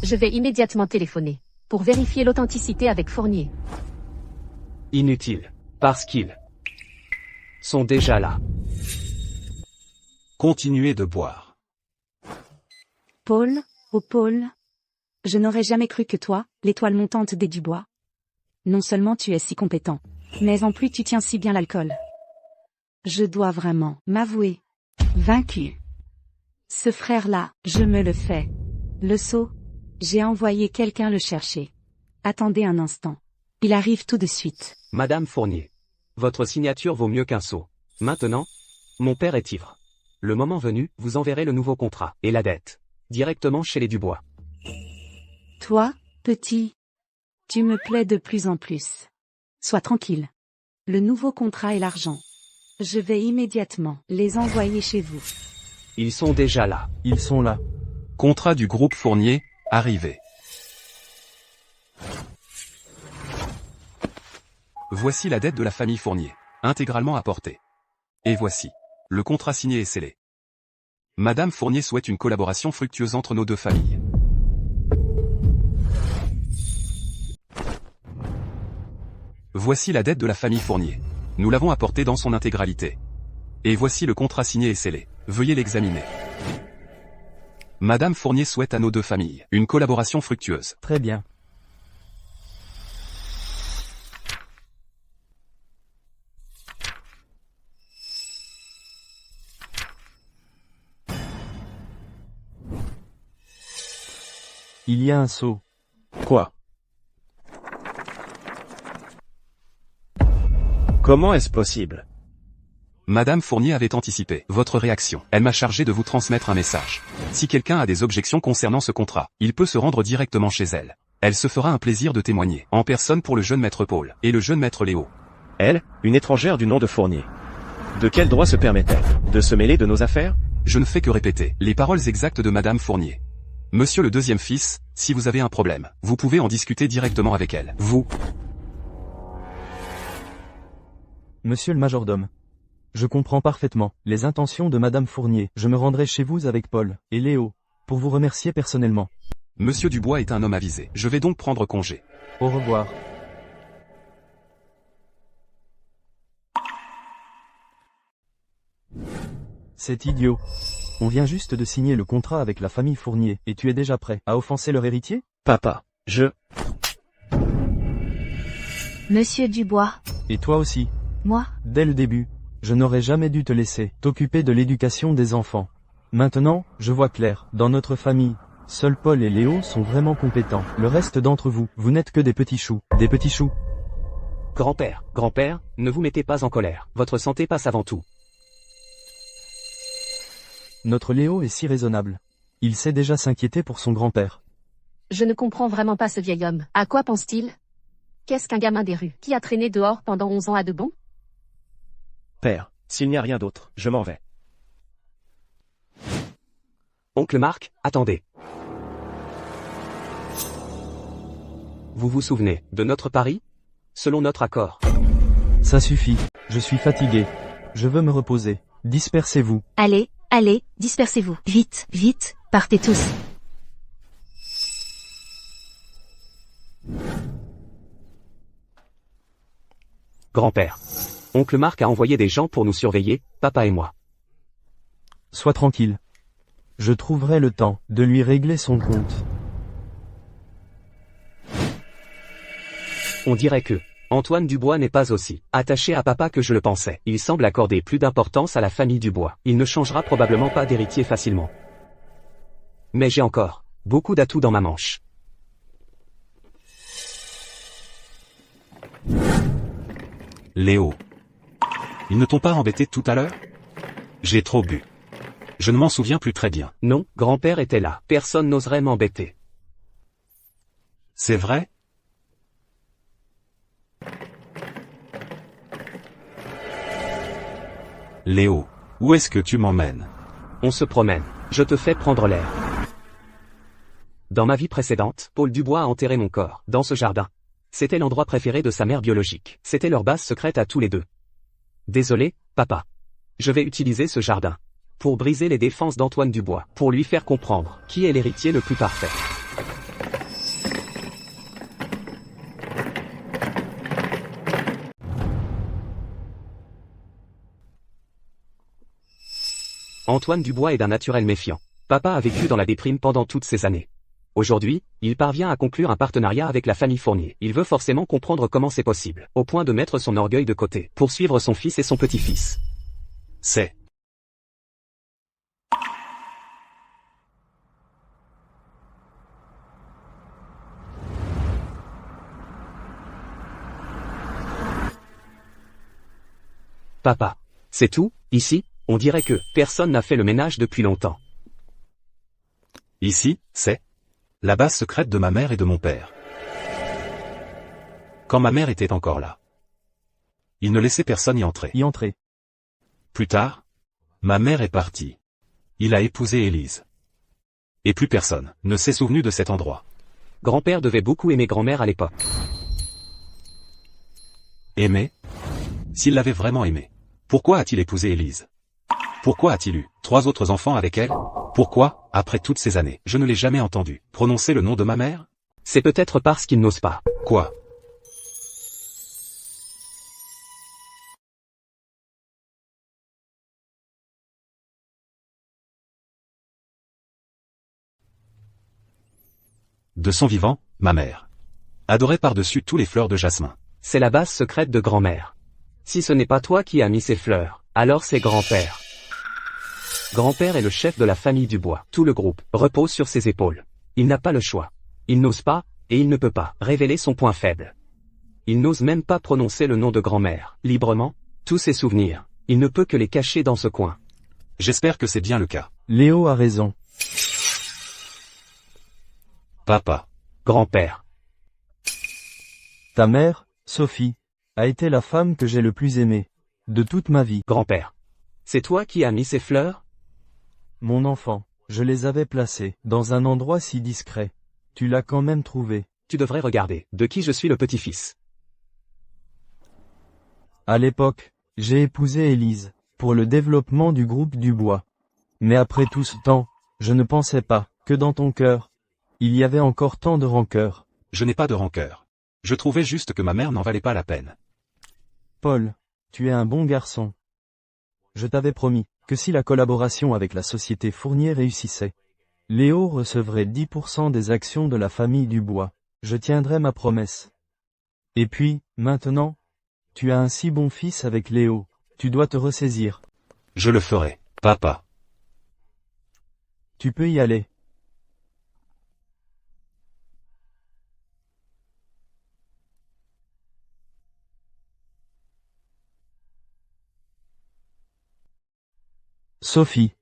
Je vais immédiatement téléphoner pour vérifier l'authenticité avec Fournier. Inutile. Parce qu'ils sont déjà là. Continuez de boire. Paul, oh Paul. Je n'aurais jamais cru que toi, l'étoile montante des Dubois. Non seulement tu es si compétent, mais en plus tu tiens si bien l'alcool. Je dois vraiment m'avouer vaincu. Ce frère-là, je me le fais. Le sot, j'ai envoyé quelqu'un le chercher. Attendez un instant. Il arrive tout de suite. Madame Fournier. Votre signature vaut mieux qu'un sot. Maintenant, mon père est ivre. Le moment venu, vous enverrez le nouveau contrat et la dette directement chez les Dubois. Toi, petit, tu me plais de plus en plus. Sois tranquille. Le nouveau contrat et l'argent. Je vais immédiatement les envoyer chez vous. Ils sont déjà là. Ils sont là. Contrat du groupe Fournier, arrivé. Voici la dette de la famille Fournier, intégralement apportée. Et voici. Le contrat signé et scellé. Madame Fournier souhaite une collaboration fructueuse entre nos deux familles. Voici la dette de la famille Fournier. Nous l'avons apportée dans son intégralité. Et voici le contrat signé et scellé. Veuillez l'examiner. Madame Fournier souhaite à nos deux familles une collaboration fructueuse. Très bien. Il y a un sot. Quoi? Comment est-ce possible? Madame Fournier avait anticipé votre réaction. Elle m'a chargé de vous transmettre un message. Si quelqu'un a des objections concernant ce contrat, il peut se rendre directement chez elle. Elle se fera un plaisir de témoigner, en personne pour le jeune maître Paul, et le jeune maître Léo. Elle, une étrangère du nom de Fournier. De quel droit se permet-elle de se mêler de nos affaires? Je ne fais que répéter les paroles exactes de Madame Fournier. Monsieur le deuxième fils, si vous avez un problème, vous pouvez en discuter directement avec elle. Vous. Monsieur le majordome. Je comprends parfaitement les intentions de Madame Fournier. Je me rendrai chez vous avec Paul et Léo, pour vous remercier personnellement. Monsieur Dubois est un homme avisé. Je vais donc prendre congé. Au revoir. C'est idiot. On vient juste de signer le contrat avec la famille Fournier, et tu es déjà prêt à offenser leur héritier? Papa, Monsieur Dubois. Et toi aussi. Moi? Dès le début, je n'aurais jamais dû te laisser t'occuper de l'éducation des enfants. Maintenant, je vois clair, dans notre famille, seuls Paul et Léo sont vraiment compétents. Le reste d'entre vous, vous n'êtes que des petits choux. Des petits choux. Grand-père, ne vous mettez pas en colère. Votre santé passe avant tout. Notre Léo est si raisonnable. Il sait déjà s'inquiéter pour son grand-père. Je ne comprends vraiment pas ce vieil homme. À quoi pense-t-il? Qu'est-ce qu'un gamin des rues qui a traîné dehors pendant 11 ans à de bon? Père, s'il n'y a rien d'autre, je m'en vais. Oncle Marc, attendez. Vous vous souvenez de notre pari? Selon notre accord. Ça suffit. Je suis fatigué. Je veux me reposer. Dispersez-vous. Allez, dispersez-vous. Vite, vite, partez tous. Grand-père. Oncle Marc a envoyé des gens pour nous surveiller, papa et moi. Sois tranquille. Je trouverai le temps de lui régler son compte. On dirait que Antoine Dubois n'est pas aussi attaché à papa que je le pensais. Il semble accorder plus d'importance à la famille Dubois. Il ne changera probablement pas d'héritier facilement. Mais j'ai encore beaucoup d'atouts dans ma manche. Léo. Ils ne t'ont pas embêté tout à l'heure? J'ai trop bu. Je ne m'en souviens plus très bien. Non, grand-père était là. Personne n'oserait m'embêter. C'est vrai? Léo, où est-ce que tu m'emmènes? On se promène. Je te fais prendre l'air. Dans ma vie précédente, Paul Dubois a enterré mon corps, dans ce jardin. C'était l'endroit préféré de sa mère biologique. C'était leur base secrète à tous les deux. Désolé, papa. Je vais utiliser ce jardin pour briser les défenses d'Antoine Dubois, pour lui faire comprendre qui est l'héritier le plus parfait. Antoine Dubois est d'un naturel méfiant. Papa a vécu dans la déprime pendant toutes ces années. Aujourd'hui, il parvient à conclure un partenariat avec la famille Fournier. Il veut forcément comprendre comment c'est possible, au point de mettre son orgueil de côté, pour suivre son fils et son petit-fils. C'est. Papa. C'est tout, ici, on dirait que personne n'a fait le ménage depuis longtemps. Ici, c'est la base secrète de ma mère et de mon père. Quand ma mère était encore là, il ne laissait personne y entrer. Plus tard, ma mère est partie. Il a épousé Élise. Et plus personne ne s'est souvenu de cet endroit. Grand-père devait beaucoup aimer grand-mère à l'époque. Aimer? S'il l'avait vraiment aimé, pourquoi a-t-il épousé Élise? Pourquoi a-t-il eu 3 autres enfants avec elle? Pourquoi, après toutes ces années, je ne l'ai jamais entendu prononcer le nom de ma mère? C'est peut-être parce qu'il n'ose pas. Quoi? De son vivant, ma mère adorait par-dessus tous les fleurs de jasmin. C'est la base secrète de grand-mère. Si ce n'est pas toi qui as mis ces fleurs, alors c'est grand-père. Grand-père est le chef de la famille Dubois. Tout le groupe repose sur ses épaules. Il n'a pas le choix. Il n'ose pas, et il ne peut pas, révéler son point faible. Il n'ose même pas prononcer le nom de grand-mère, librement. Tous ses souvenirs, il ne peut que les cacher dans ce coin. J'espère que c'est bien le cas. Léo a raison. Papa. Grand-père. Ta mère, Sophie, a été la femme que j'ai le plus aimée de toute ma vie. Grand-père. C'est toi qui as mis ces fleurs? Mon enfant, je les avais placées dans un endroit si discret. Tu l'as quand même trouvé. Tu devrais regarder de qui je suis le petit-fils. À l'époque, j'ai épousé Élise, pour le développement du groupe Dubois. Mais après tout ce temps, je ne pensais pas que dans ton cœur, il y avait encore tant de rancœur. Je n'ai pas de rancœur. Je trouvais juste que ma mère n'en valait pas la peine. Paul, tu es un bon garçon. Je t'avais promis que si la collaboration avec la société Fournier réussissait, Léo recevrait 10% des actions de la famille Dubois. Je tiendrai ma promesse. Et puis, maintenant, tu as un si bon fils avec Léo, tu dois te ressaisir. Je le ferai, papa. Tu peux y aller. Sophie.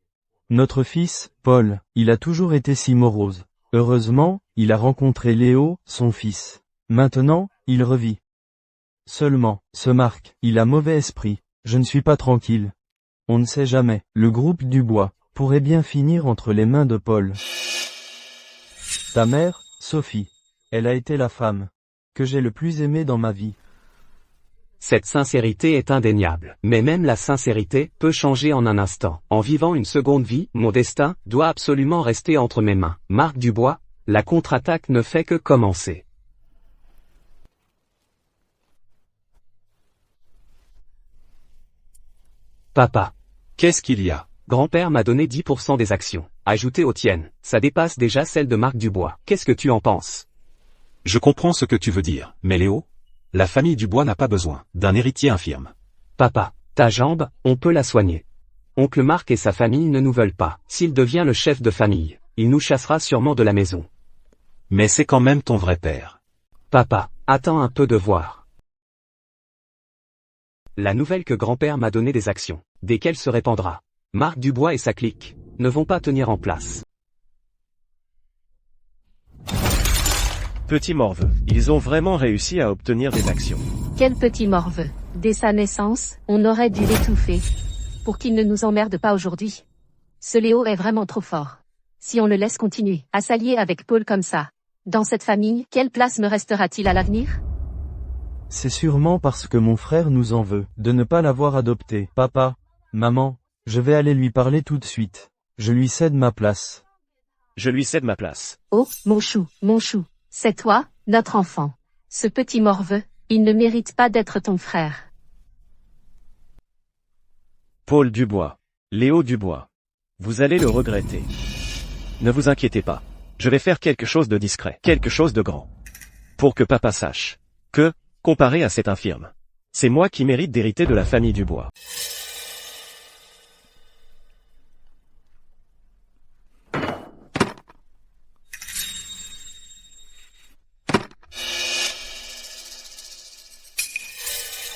Notre fils, Paul, il a toujours été si morose. Heureusement, il a rencontré Léo, son fils. Maintenant, il revit. Seulement, ce Marc, il a mauvais esprit. Je ne suis pas tranquille. On ne sait jamais, le groupe Dubois pourrait bien finir entre les mains de Paul. Ta mère, Sophie, elle a été la femme que j'ai le plus aimée dans ma vie. Cette sincérité est indéniable. Mais même la sincérité peut changer en un instant. En vivant une seconde vie, mon destin doit absolument rester entre mes mains. Marc Dubois, la contre-attaque ne fait que commencer. Papa. Qu'est-ce qu'il y a? Grand-père m'a donné 10% des actions. Ajoutées aux tiennes, ça dépasse déjà celle de Marc Dubois. Qu'est-ce que tu en penses? Je comprends ce que tu veux dire, mais Léo, la famille Dubois n'a pas besoin d'un héritier infirme. Papa, ta jambe, on peut la soigner. Oncle Marc et sa famille ne nous veulent pas. S'il devient le chef de famille, il nous chassera sûrement de la maison. Mais c'est quand même ton vrai père. Papa, attends un peu de voir. La nouvelle que grand-père m'a donné des actions, desquelles se répandra. Marc Dubois et sa clique ne vont pas tenir en place. Petit morveux. Ils ont vraiment réussi à obtenir des actions. Quel petit morveux. Dès sa naissance, on aurait dû l'étouffer. Pour qu'il ne nous emmerde pas aujourd'hui. Ce Léo est vraiment trop fort. Si on le laisse continuer à s'allier avec Paul comme ça. Dans cette famille, quelle place me restera-t-il à l'avenir? C'est sûrement parce que mon frère nous en veut, de ne pas l'avoir adopté. Papa, maman, je vais aller lui parler tout de suite. Je lui cède ma place. Je lui cède ma place. Oh, mon chou, c'est toi, notre enfant. Ce petit morveux, il ne mérite pas d'être ton frère. Paul Dubois. Léo Dubois. Vous allez le regretter. Ne vous inquiétez pas. Je vais faire quelque chose de discret, quelque chose de grand. Pour que papa sache que, comparé à cet infirme, c'est moi qui mérite d'hériter de la famille Dubois.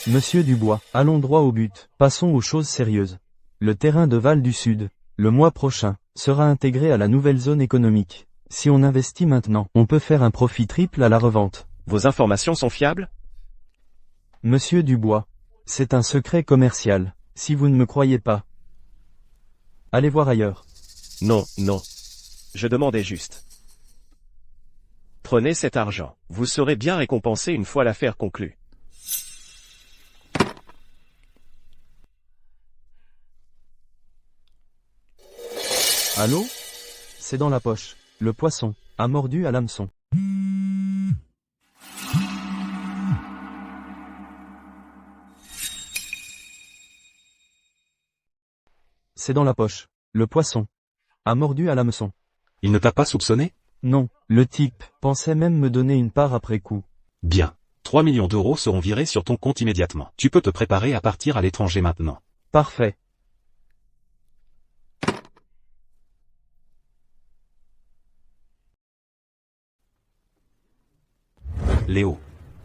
Monsieur Dubois, allons droit au but, passons aux choses sérieuses. Le terrain de Val du Sud, le mois prochain, sera intégré à la nouvelle zone économique. Si on investit maintenant, on peut faire un profit triple à la revente. Vos informations sont fiables? Monsieur Dubois, c'est un secret commercial, si vous ne me croyez pas. Allez voir ailleurs. Non. Je demandais juste. Prenez cet argent, vous serez bien récompensé une fois l'affaire conclue. Allô? C'est dans la poche. Le poisson a mordu à l'hameçon. C'est dans la poche. Le poisson a mordu à l'hameçon. Il ne t'a pas soupçonné? Non, le type pensait même me donner une part après coup. Bien. 3 millions d'euros seront virés sur ton compte immédiatement. Tu peux te préparer à partir à l'étranger maintenant. Parfait. Léo.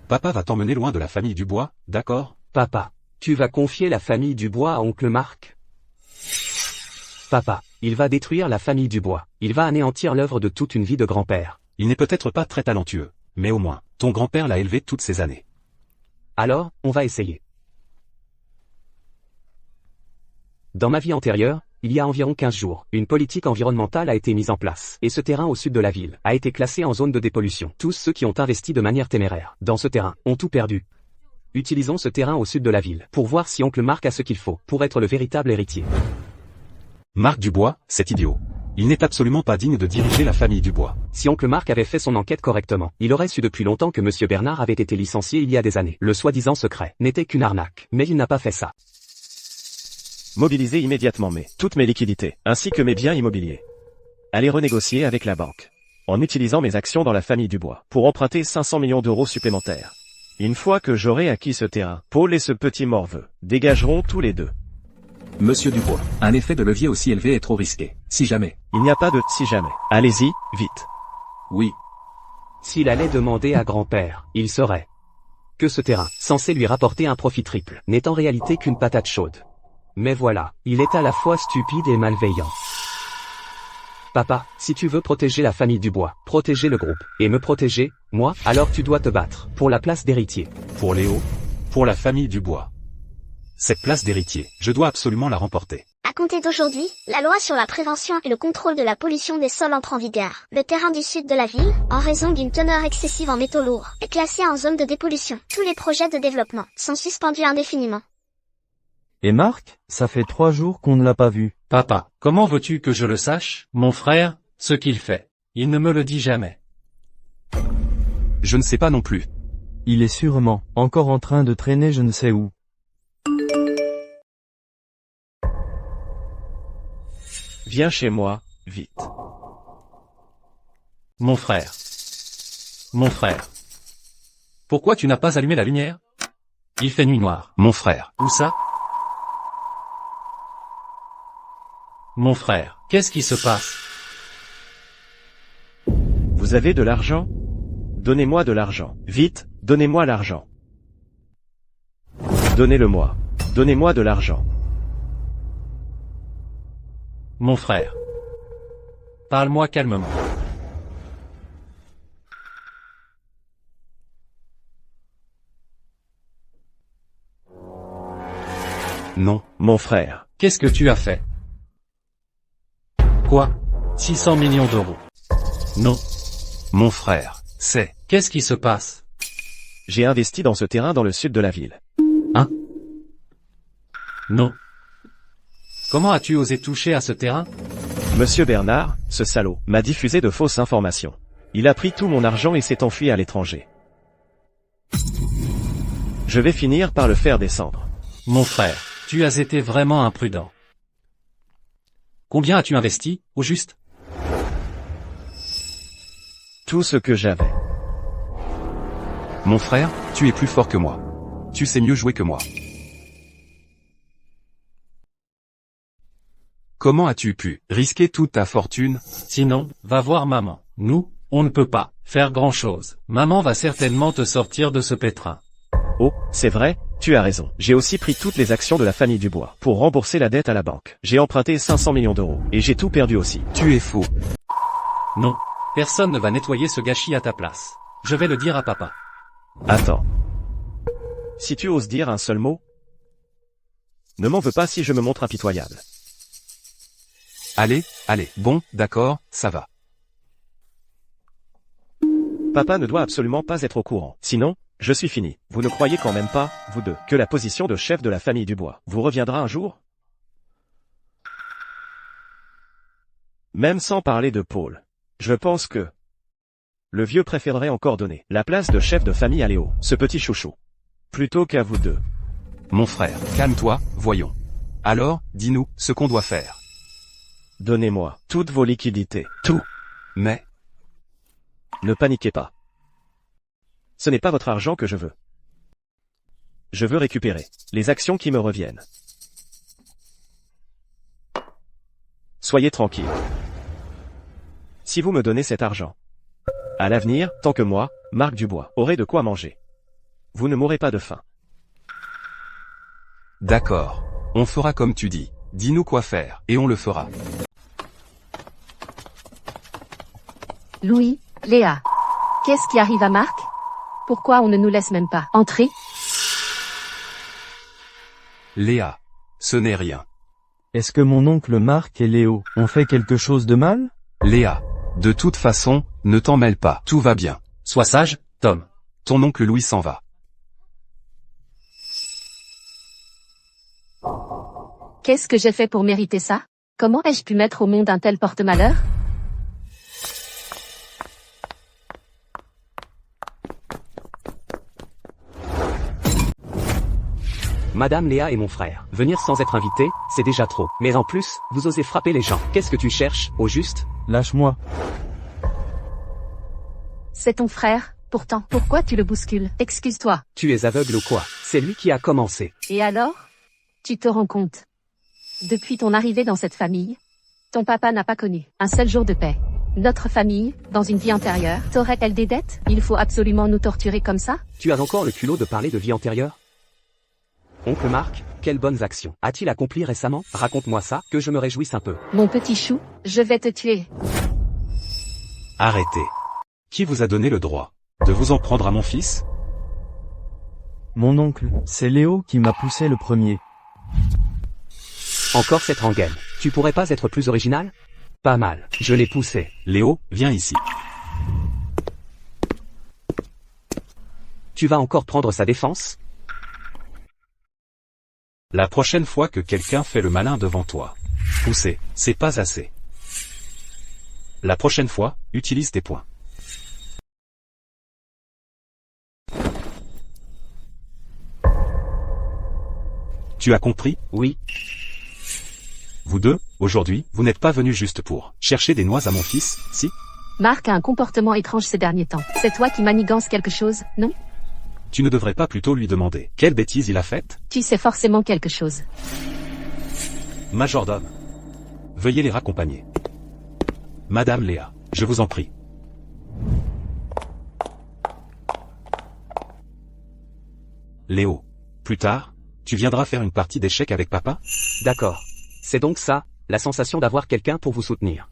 Papa va t'emmener loin de la famille Dubois, d'accord? Papa, tu vas confier la famille Dubois à oncle Marc? Papa, il va détruire la famille Dubois. Il va anéantir l'œuvre de toute une vie de grand-père. Il n'est peut-être pas très talentueux, mais au moins, ton grand-père l'a élevé toutes ces années. Alors, on va essayer. Dans ma vie antérieure, il y a environ 15 jours, une politique environnementale a été mise en place, et ce terrain au sud de la ville a été classé en zone de dépollution. Tous ceux qui ont investi de manière téméraire dans ce terrain ont tout perdu. Utilisons ce terrain au sud de la ville pour voir si oncle Marc a ce qu'il faut pour être le véritable héritier. Marc Dubois, c'est idiot. Il n'est absolument pas digne de diriger la famille Dubois. Si oncle Marc avait fait son enquête correctement, il aurait su depuis longtemps que monsieur Bernard avait été licencié il y a des années. Le soi-disant secret n'était qu'une arnaque, mais il n'a pas fait ça. Mobiliser immédiatement toutes mes liquidités, ainsi que mes biens immobiliers. Allez renégocier avec la banque. En utilisant mes actions dans la famille Dubois, pour emprunter 500 millions d'euros supplémentaires. Une fois que j'aurai acquis ce terrain, Paul et ce petit morveux dégageront tous les deux. Monsieur Dubois, un effet de levier aussi élevé est trop risqué. Si jamais. Il n'y a pas de si jamais. Allez-y, vite. Oui. S'il allait demander à grand-père, il saurait que ce terrain, censé lui rapporter un profit triple, n'est en réalité qu'une patate chaude. Mais voilà, il est à la fois stupide et malveillant. Papa, si tu veux protéger la famille Dubois, protéger le groupe, et me protéger, moi, alors tu dois te battre pour la place d'héritier. Pour Léo, pour la famille Dubois. Cette place d'héritier, je dois absolument la remporter. À compter d'aujourd'hui, la loi sur la prévention et le contrôle de la pollution des sols entre en vigueur. Le terrain du sud de la ville, en raison d'une teneur excessive en métaux lourds, est classé en zone de dépollution. Tous les projets de développement sont suspendus indéfiniment. Et Marc, ça fait 3 jours qu'on ne l'a pas vu. Papa, comment veux-tu que je le sache, mon frère, ce qu'il fait? Il ne me le dit jamais. Je ne sais pas non plus. Il est sûrement encore en train de traîner je ne sais où. Viens chez moi, vite. Mon frère. Mon frère. Pourquoi tu n'as pas allumé la lumière? Il fait nuit noire. Mon frère. Où ça? Mon frère, qu'est-ce qui se passe? Vous avez de l'argent? Donnez-moi de l'argent. Vite, donnez-moi l'argent. Donnez-le-moi. Donnez-moi de l'argent. Mon frère. Parle-moi calmement. Non. Mon frère. Qu'est-ce que tu as fait? Quoi? 600 millions d'euros. Non. Mon frère, c'est... Qu'est-ce qui se passe? J'ai investi dans ce terrain dans le sud de la ville. Hein? Non. Comment as-tu osé toucher à ce terrain? Monsieur Bernard, ce salaud, m'a diffusé de fausses informations. Il a pris tout mon argent et s'est enfui à l'étranger. Je vais finir par le faire descendre. Mon frère, tu as été vraiment imprudent. Combien as-tu investi, au juste? Tout ce que j'avais. Mon frère, tu es plus fort que moi. Tu sais mieux jouer que moi. Comment as-tu pu risquer toute ta fortune? Sinon, va voir maman. Nous, on ne peut pas faire grand-chose. Maman va certainement te sortir de ce pétrin. Oh, c'est vrai, tu as raison. J'ai aussi pris toutes les actions de la famille Dubois pour rembourser la dette à la banque. J'ai emprunté 500 millions d'euros et j'ai tout perdu aussi. Tu es fou. Non, personne ne va nettoyer ce gâchis à ta place. Je vais le dire à papa. Attends. Si tu oses dire un seul mot, ne m'en veux pas si je me montre impitoyable. Allez, bon, d'accord, ça va. Papa ne doit absolument pas être au courant. Sinon, je suis fini. Vous ne croyez quand même pas, vous deux, que la position de chef de la famille Dubois vous reviendra un jour? Même sans parler de Paul. Je pense que le vieux préférerait encore donner la place de chef de famille à Léo, ce petit chouchou, plutôt qu'à vous deux. Mon frère, calme-toi, voyons. Alors, dis-nous ce qu'on doit faire. Donnez-moi toutes vos liquidités. Tout. Mais... Ne paniquez pas. Ce n'est pas votre argent que je veux. Je veux récupérer les actions qui me reviennent. Soyez tranquille. Si vous me donnez cet argent, à l'avenir, tant que moi, Marc Dubois, aurai de quoi manger. Vous ne mourrez pas de faim. D'accord. On fera comme tu dis. Dis-nous quoi faire, et on le fera. Louis, Léa. Qu'est-ce qui arrive à Marc? Pourquoi on ne nous laisse même pas entrer? Léa. Ce n'est rien. Est-ce que mon oncle Marc et Léo ont fait quelque chose de mal? Léa. De toute façon, ne t'en mêle pas, tout va bien. Sois sage, Tom. Ton oncle Louis s'en va. Qu'est-ce que j'ai fait pour mériter ça? Comment ai-je pu mettre au monde un tel porte-malheur? Madame Léa et mon frère. Venir sans être invité, c'est déjà trop. Mais en plus, vous osez frapper les gens. Qu'est-ce que tu cherches, au juste? Lâche-moi. C'est ton frère, pourtant. Pourquoi tu le bouscules? Excuse-toi. Tu es aveugle ou quoi? C'est lui qui a commencé. Et alors? Tu te rends compte? Depuis ton arrivée dans cette famille, ton papa n'a pas connu un seul jour de paix. Notre famille, dans une vie antérieure, t'aurait-elle des dettes? Il faut absolument nous torturer comme ça? Tu as encore le culot de parler de vie antérieure? Oncle Marc, quelles bonnes actions a-t-il accompli récemment? Raconte-moi ça, que je me réjouisse un peu. Mon petit chou, je vais te tuer. Arrêtez. Qui vous a donné le droit de vous en prendre à mon fils? Mon oncle, c'est Léo qui m'a poussé le premier. Encore cette rengaine. Tu pourrais pas être plus original? Pas mal. Je l'ai poussé. Léo, viens ici. Tu vas encore prendre sa défense? La prochaine fois que quelqu'un fait le malin devant toi, pousser, c'est pas assez. La prochaine fois, utilise tes poings. Tu as compris? Oui. Vous deux, aujourd'hui, vous n'êtes pas venus juste pour chercher des noix à mon fils, si? Marc a un comportement étrange ces derniers temps. C'est toi qui manigances quelque chose, non? Tu ne devrais pas plutôt lui demander quelle bêtise il a faite? Tu sais forcément quelque chose. Majordome. Veuillez les raccompagner. Madame Léa, je vous en prie. Léo. Plus tard, Tu viendras faire une partie d'échecs avec papa? D'accord. C'est donc ça, la sensation d'avoir quelqu'un pour vous soutenir.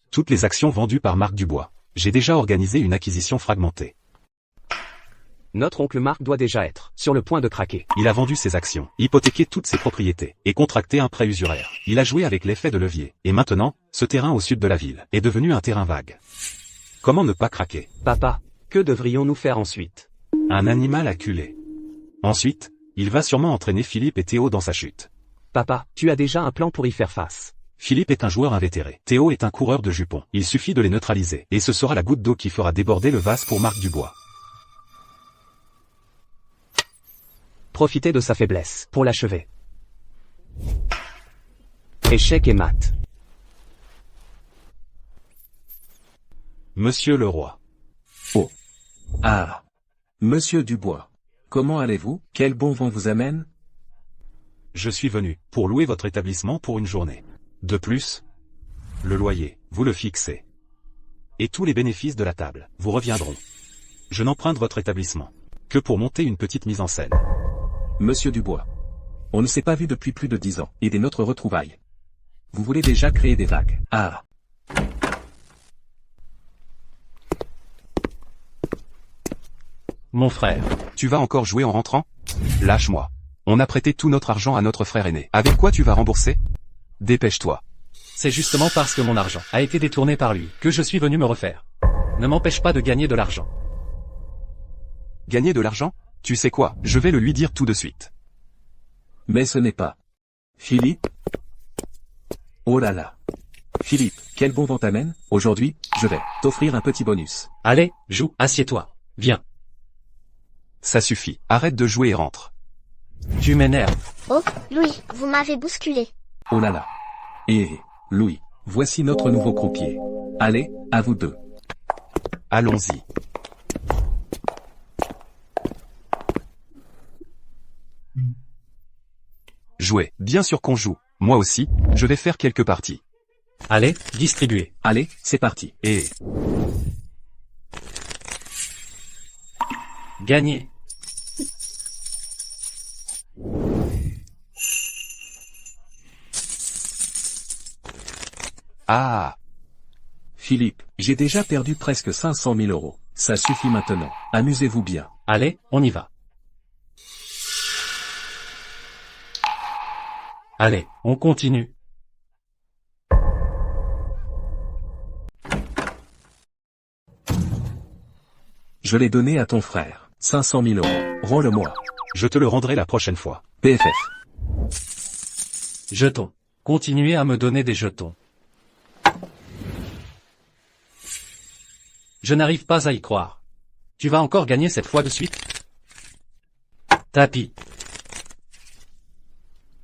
Toutes les actions vendues par Marc Dubois. J'ai déjà organisé une acquisition fragmentée. Notre oncle Marc doit déjà être sur le point de craquer. Il a vendu ses actions, hypothéqué toutes ses propriétés, et contracté un prêt usuraire. Il a joué avec l'effet de levier. Et maintenant, ce terrain au sud de la ville est devenu un terrain vague. Comment ne pas craquer? Papa, que devrions-nous faire ensuite? Un animal acculé. Ensuite, il va sûrement entraîner Philippe et Théo dans sa chute. Papa, tu as déjà un plan pour y faire face. Philippe est un joueur invétéré. Théo est un coureur de jupons. Il suffit de les neutraliser. Et ce sera la goutte d'eau qui fera déborder le vase pour Marc Dubois. Profitez de sa faiblesse pour l'achever. Échec et mat. Monsieur le roi. Oh. Ah. Monsieur Dubois. Comment allez-vous? Quel bon vent vous amène? Je suis venu pour louer votre établissement pour une journée. De plus, le loyer, vous le fixez. Et tous les bénéfices de la table vous reviendront. Je n'emprunte votre établissement que pour monter une petite mise en scène. Monsieur Dubois. On ne s'est pas vu depuis plus de 10 ans, et dès notre retrouvaille. Vous voulez déjà créer des vagues. Ah. Mon frère. Tu vas encore jouer en rentrant? Lâche-moi. On a prêté tout notre argent à notre frère aîné. Avec quoi tu vas rembourser? Dépêche-toi. C'est justement parce que mon argent a été détourné par lui que je suis venu me refaire. Ne m'empêche pas de gagner de l'argent. Gagner de l'argent? Tu sais quoi, je vais le lui dire tout de suite. Mais ce n'est pas. Philippe? Oh là là. Philippe, quel bon vent t'amène? Aujourd'hui, je vais t'offrir un petit bonus. Allez, joue, assieds-toi. Viens. Ça suffit, arrête de jouer et rentre. Tu m'énerves. Oh, Louis, vous m'avez bousculé. Oh là là. Et, Louis, voici notre nouveau croupier. Allez, à vous deux. Allons-y. Jouer, bien sûr qu'on joue. Moi aussi, je vais faire quelques parties. Allez, distribuez. Allez, c'est parti. Et... Gagné. Ah. Philippe, j'ai déjà perdu presque 500 000 euros. Ça suffit maintenant. Amusez-vous bien. Allez, on y va. Allez, on continue. Je l'ai donné à ton frère. 500 000 euros. Rends-le-moi. Je te le rendrai la prochaine fois. PFF. Jetons. Continuez à me donner des jetons. Je n'arrive pas à y croire. Tu vas encore gagner cette fois de suite? Tapis.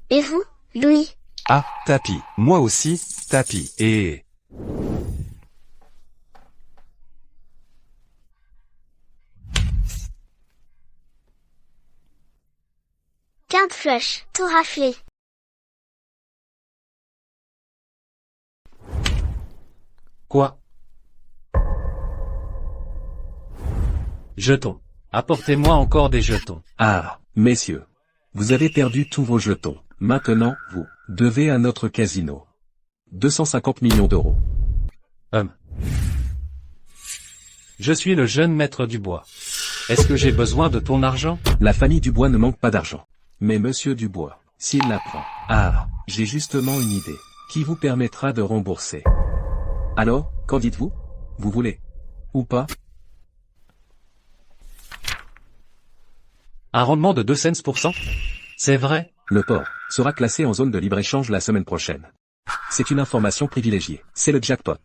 Et vous, Louis? Ah, tapis. Moi aussi, tapis. Et... Quinte flush, tout raflé. Quoi? Jetons. Apportez-moi encore des jetons. Ah, messieurs. Vous avez perdu tous vos jetons. Maintenant, vous devez à notre casino 250 millions d'euros. Je suis le jeune maître Dubois. Est-ce que j'ai besoin de ton argent? La famille Dubois ne manque pas d'argent. Mais monsieur Dubois, s'il la prend... Ah, j'ai justement une idée, qui vous permettra de rembourser. Alors, qu'en dites-vous? Vous voulez? Ou pas? Un rendement de 2 cents pour cent? C'est vrai? Le port sera classé en zone de libre-échange la semaine prochaine. C'est une information privilégiée. C'est le jackpot.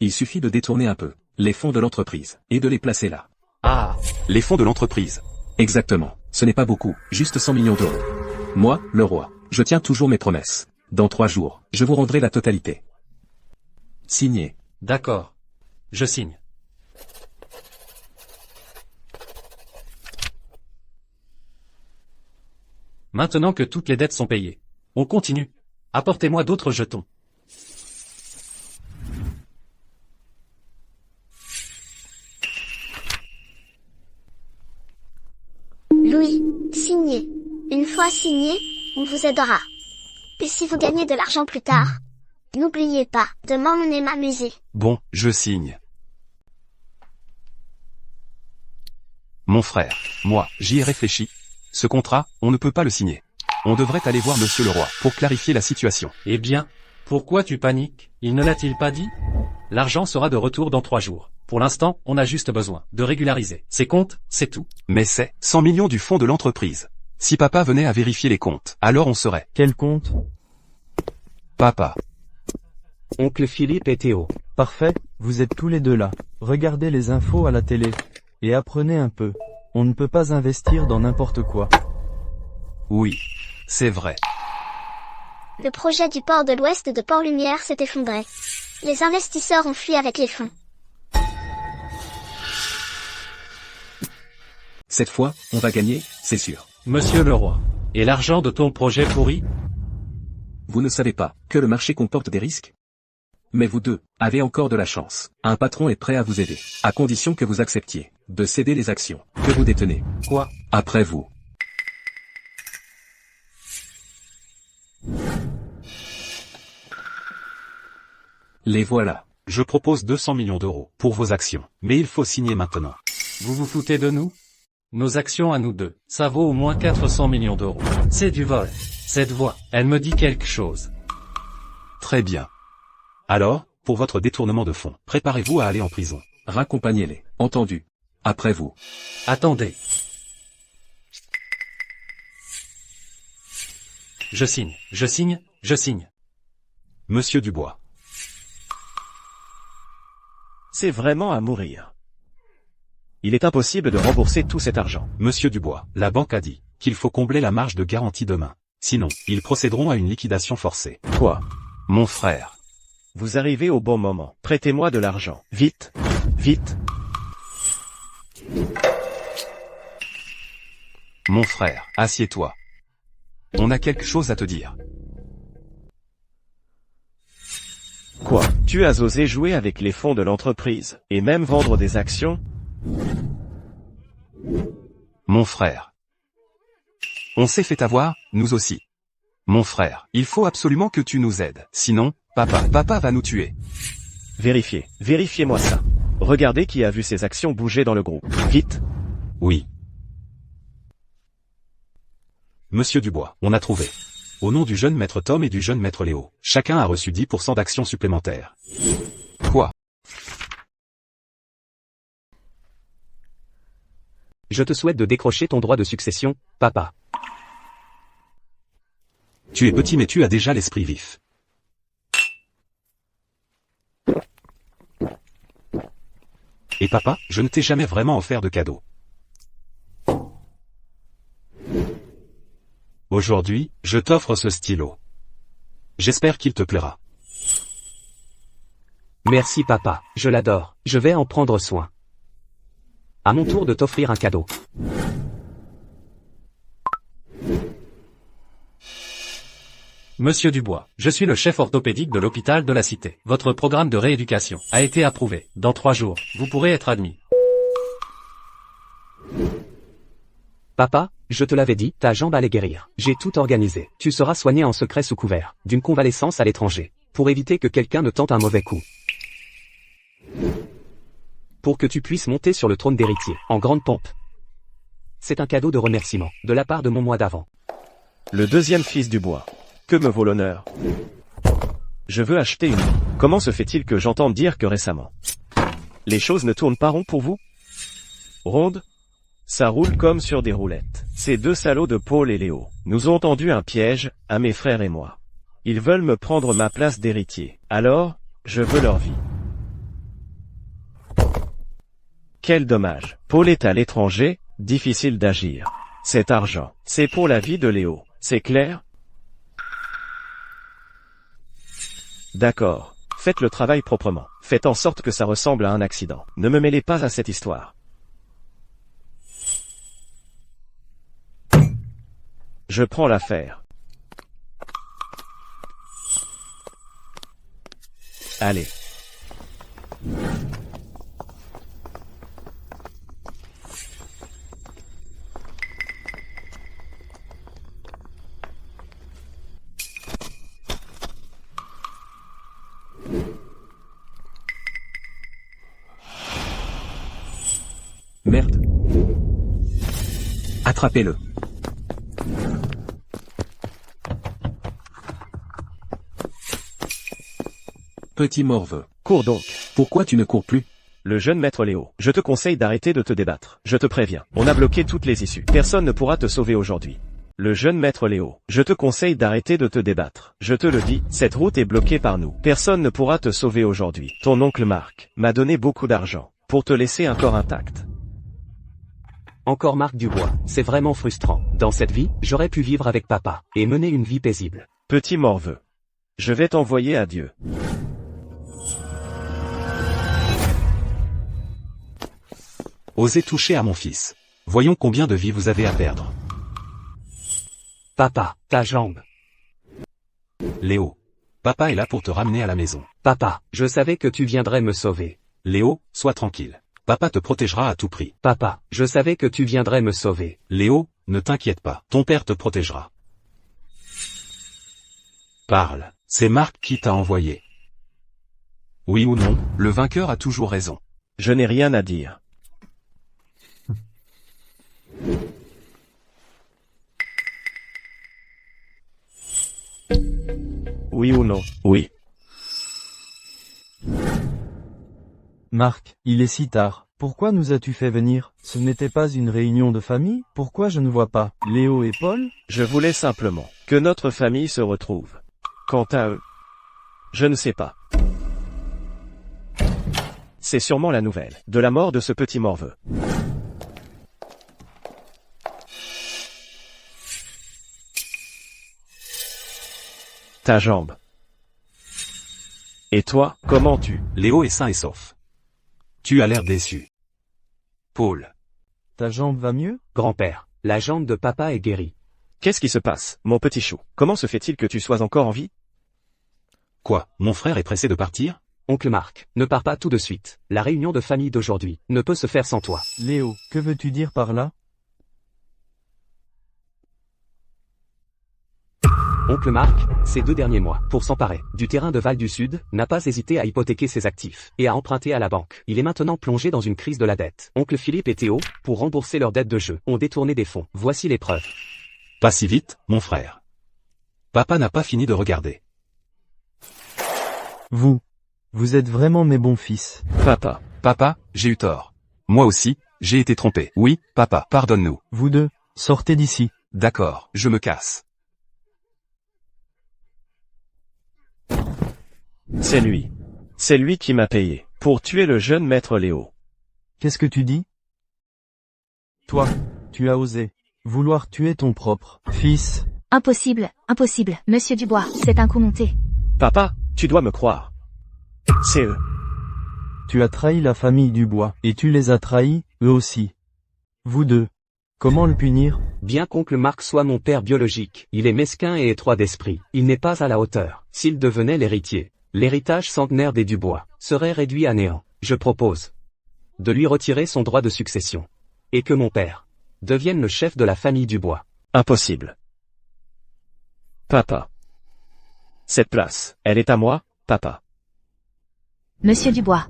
Il suffit de détourner un peu les fonds de l'entreprise et de les placer là. Ah, les fonds de l'entreprise. Exactement. Ce n'est pas beaucoup, juste 100 millions d'euros. Moi, le roi, je tiens toujours mes promesses. Dans 3 jours, je vous rendrai la totalité. Signé. D'accord. Je signe. Maintenant que toutes les dettes sont payées, on continue. Apportez-moi d'autres jetons. Louis, signé. Une fois fois signé, on vous aidera. Et si vous gagnez de l'argent plus tard, n'oubliez pas, demain on aime m'amuser. Bon, je signe. Mon frère, moi, j'y ai réfléchi. Ce contrat, on ne peut pas le signer. On devrait aller voir monsieur le roi pour clarifier la situation. Eh bien, pourquoi tu paniques? Il ne l'a-t-il pas dit? L'argent sera de retour dans 3 jours. Pour l'instant, on a juste besoin de régulariser ces comptes, c'est tout. Mais c'est 100 millions du fonds de l'entreprise. Si papa venait à vérifier les comptes, alors on saurait. Quel compte? Papa. Oncle Philippe et Théo. Parfait, vous êtes tous les deux là. Regardez les infos à la télé. Et apprenez un peu. On ne peut pas investir dans n'importe quoi. Oui, c'est vrai. Le projet du port de l'Ouest de Port-Lumière s'est effondré. Les investisseurs ont fui avec les fonds. Cette fois, on va gagner, c'est sûr. Monsieur le roi. Et l'argent de ton projet pourri? Vous ne savez pas que le marché comporte des risques? Mais vous deux avez encore de la chance. Un patron est prêt à vous aider, à condition que vous acceptiez de céder les actions que vous détenez. Quoi? Après vous. Les voilà. Je propose 200 millions d'euros pour vos actions, mais il faut signer maintenant. Vous vous foutez de nous? Nos actions à nous deux, ça vaut au moins 400 millions d'euros. C'est du vol. Cette voix, elle me dit quelque chose. Très bien. Alors, pour votre détournement de fonds, préparez-vous à aller en prison. Raccompagnez-les. Entendu. Après vous. Attendez. Je signe, je signe, je signe. Monsieur Dubois. C'est vraiment à mourir. Il est impossible de rembourser tout cet argent. Monsieur Dubois, la banque a dit qu'il faut combler la marge de garantie demain. Sinon, ils procéderont à une liquidation forcée. Quoi? Mon frère. Vous arrivez au bon moment. Prêtez-moi de l'argent. Vite. Vite. Mon frère, assieds-toi. On a quelque chose à te dire. Quoi? Tu as osé jouer avec les fonds de l'entreprise, et même vendre des actions? Mon frère. On s'est fait avoir, nous aussi. Mon frère, il faut absolument que tu nous aides. Sinon, papa va nous tuer. Vérifiez-moi ça. Regardez qui a vu ses actions bouger dans le groupe. Vite. Oui. Monsieur Dubois, on a trouvé. Au nom du jeune maître Tom et du jeune maître Léo, chacun a reçu 10% d'actions supplémentaires. Quoi? Je te souhaite de décrocher ton droit de succession, papa. Tu es petit mais tu as déjà l'esprit vif. Et papa, je ne t'ai jamais vraiment offert de cadeau. Aujourd'hui, je t'offre ce stylo. J'espère qu'il te plaira. Merci papa, je l'adore, je vais en prendre soin. À mon tour de t'offrir un cadeau. Monsieur Dubois, je suis le chef orthopédique de l'hôpital de la Cité. Votre programme de rééducation a été approuvé. Dans 3 jours, vous pourrez être admis. Papa, je te l'avais dit, ta jambe allait guérir. J'ai tout organisé. Tu seras soigné en secret sous couvert d'une convalescence à l'étranger, pour éviter que quelqu'un ne tente un mauvais coup. Pour que tu puisses monter sur le trône d'héritier, en grande pompe. C'est un cadeau de remerciement, de la part de mon moi d'avant. Le deuxième fils du bois. Que me vaut l'honneur? Je veux acheter une. Comment se fait-il que j'entende dire que récemment, les choses ne tournent pas rond pour vous? Ronde? Ça roule comme sur des roulettes. Ces deux salauds de Paul et Léo nous ont tendu un piège, à mes frères et moi. Ils veulent me prendre ma place d'héritier. Alors, je veux leur vie. Quel dommage. Paul est à l'étranger, difficile d'agir. Cet argent, c'est pour la vie de Léo, c'est clair? D'accord. Faites le travail proprement. Faites en sorte que ça ressemble à un accident. Ne me mêlez pas à cette histoire. Je prends l'affaire. Allez. Attrapez-le. Petit morveux. Cours donc. Pourquoi tu ne cours plus? Le jeune maître Léo, je te conseille d'arrêter de te débattre. Je te préviens, on a bloqué toutes les issues. Personne ne pourra te sauver aujourd'hui. Le jeune maître Léo, je te conseille d'arrêter de te débattre. Je te le dis, cette route est bloquée par nous. Personne ne pourra te sauver aujourd'hui. Ton oncle Marc m'a donné beaucoup d'argent pour te laisser un corps intact. Encore Marc Dubois, c'est vraiment frustrant. Dans cette vie, j'aurais pu vivre avec papa, et mener une vie paisible. Petit morveux, je vais t'envoyer à Dieu. Osez toucher à mon fils. Voyons combien de vies vous avez à perdre. Papa, ta jambe. Léo. Papa est là pour te ramener à la maison. Papa, je savais que tu viendrais me sauver. Léo, sois tranquille. Papa te protégera à tout prix. Papa, je savais que tu viendrais me sauver. Léo, ne t'inquiète pas. Ton père te protégera. Parle. C'est Marc qui t'a envoyé. Oui ou non, le vainqueur a toujours raison. Je n'ai rien à dire. Oui ou non? Oui. Marc, il est si tard. Pourquoi nous as-tu fait venir? Ce n'était pas une réunion de famille? Pourquoi je ne vois pas Léo et Paul? Je voulais simplement que notre famille se retrouve. Quant à eux, je ne sais pas. C'est sûrement la nouvelle de la mort de ce petit morveux. Ta jambe. Et toi, comment tu? Léo est sain et sauf. Tu as l'air déçu. Paul. Ta jambe va mieux? Grand-père, la jambe de papa est guérie. Qu'est-ce qui se passe, mon petit chou? Comment se fait-il que tu sois encore en vie? Quoi, mon frère est pressé de partir? Oncle Marc, ne pars pas tout de suite. La réunion de famille d'aujourd'hui ne peut se faire sans toi. Léo, que veux-tu dire par là? Oncle Marc, ces 2 derniers mois, pour s'emparer du terrain de Val du Sud, n'a pas hésité à hypothéquer ses actifs et à emprunter à la banque. Il est maintenant plongé dans une crise de la dette. Oncle Philippe et Théo, pour rembourser leurs dettes de jeu, ont détourné des fonds. Voici les preuves. Pas si vite, mon frère. Papa n'a pas fini de regarder. Vous êtes vraiment mes bons fils. Papa, j'ai eu tort. Moi aussi, j'ai été trompé. Oui, papa, pardonne-nous. Vous deux, sortez d'ici. D'accord, je me casse. C'est lui. C'est lui qui m'a payé pour tuer le jeune maître Léo. Qu'est-ce que tu dis? Toi, tu as osé vouloir tuer ton propre fils. Impossible, impossible, monsieur Dubois, c'est un coup monté. Papa, tu dois me croire. C'est eux. Tu as trahi la famille Dubois, et tu les as trahis, eux aussi. Vous deux. Comment le punir? Bien qu'oncle Marc soit mon père biologique, il est mesquin et étroit d'esprit. Il n'est pas à la hauteur. S'il devenait l'héritier, l'héritage centenaire des Dubois serait réduit à néant. Je propose de lui retirer son droit de succession. Et que mon père devienne le chef de la famille Dubois. Impossible. Papa. Cette place, elle est à moi, papa. Monsieur Dubois.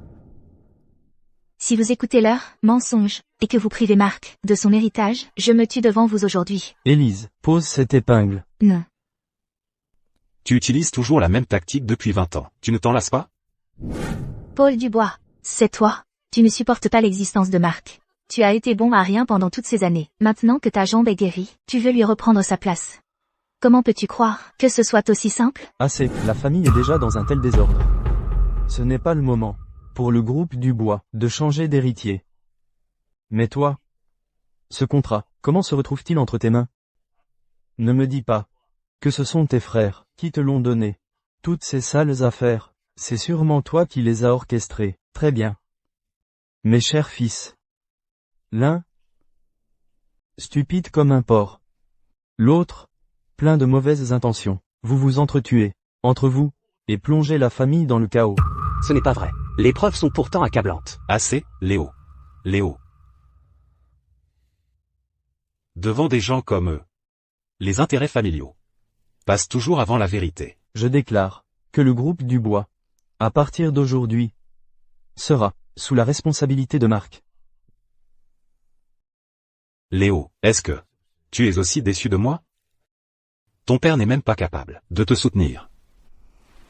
Si vous écoutez leur mensonge, et que vous privez Marc de son héritage, je me tue devant vous aujourd'hui. Élise, pose cette épingle. Non. Tu utilises toujours la même tactique depuis 20 ans. Tu ne t'en lasses pas? Paul Dubois, c'est toi. Tu ne supportes pas l'existence de Marc. Tu as été bon à rien pendant toutes ces années. Maintenant que ta jambe est guérie, tu veux lui reprendre sa place. Comment peux-tu croire que ce soit aussi simple? Assez, la famille est déjà dans un tel désordre. Ce n'est pas le moment, pour le groupe Dubois, de changer d'héritier. Mais toi, ce contrat, comment se retrouve-t-il entre tes mains? Ne me dis pas que ce sont tes frères qui te l'ont donné. Toutes ces sales affaires, c'est sûrement toi qui les as orchestrées. Très bien. Mes chers fils. L'un, stupide comme un porc. L'autre, plein de mauvaises intentions. Vous vous entretuez, entre vous, et plongez la famille dans le chaos. Ce n'est pas vrai. Les preuves sont pourtant accablantes. Assez, Léo. Léo. Devant des gens comme eux, les intérêts familiaux passent toujours avant la vérité. Je déclare que le groupe Dubois, à partir d'aujourd'hui, sera sous la responsabilité de Marc. Léo, est-ce que Tu es aussi déçu de moi? Ton père n'est même pas capable de te soutenir.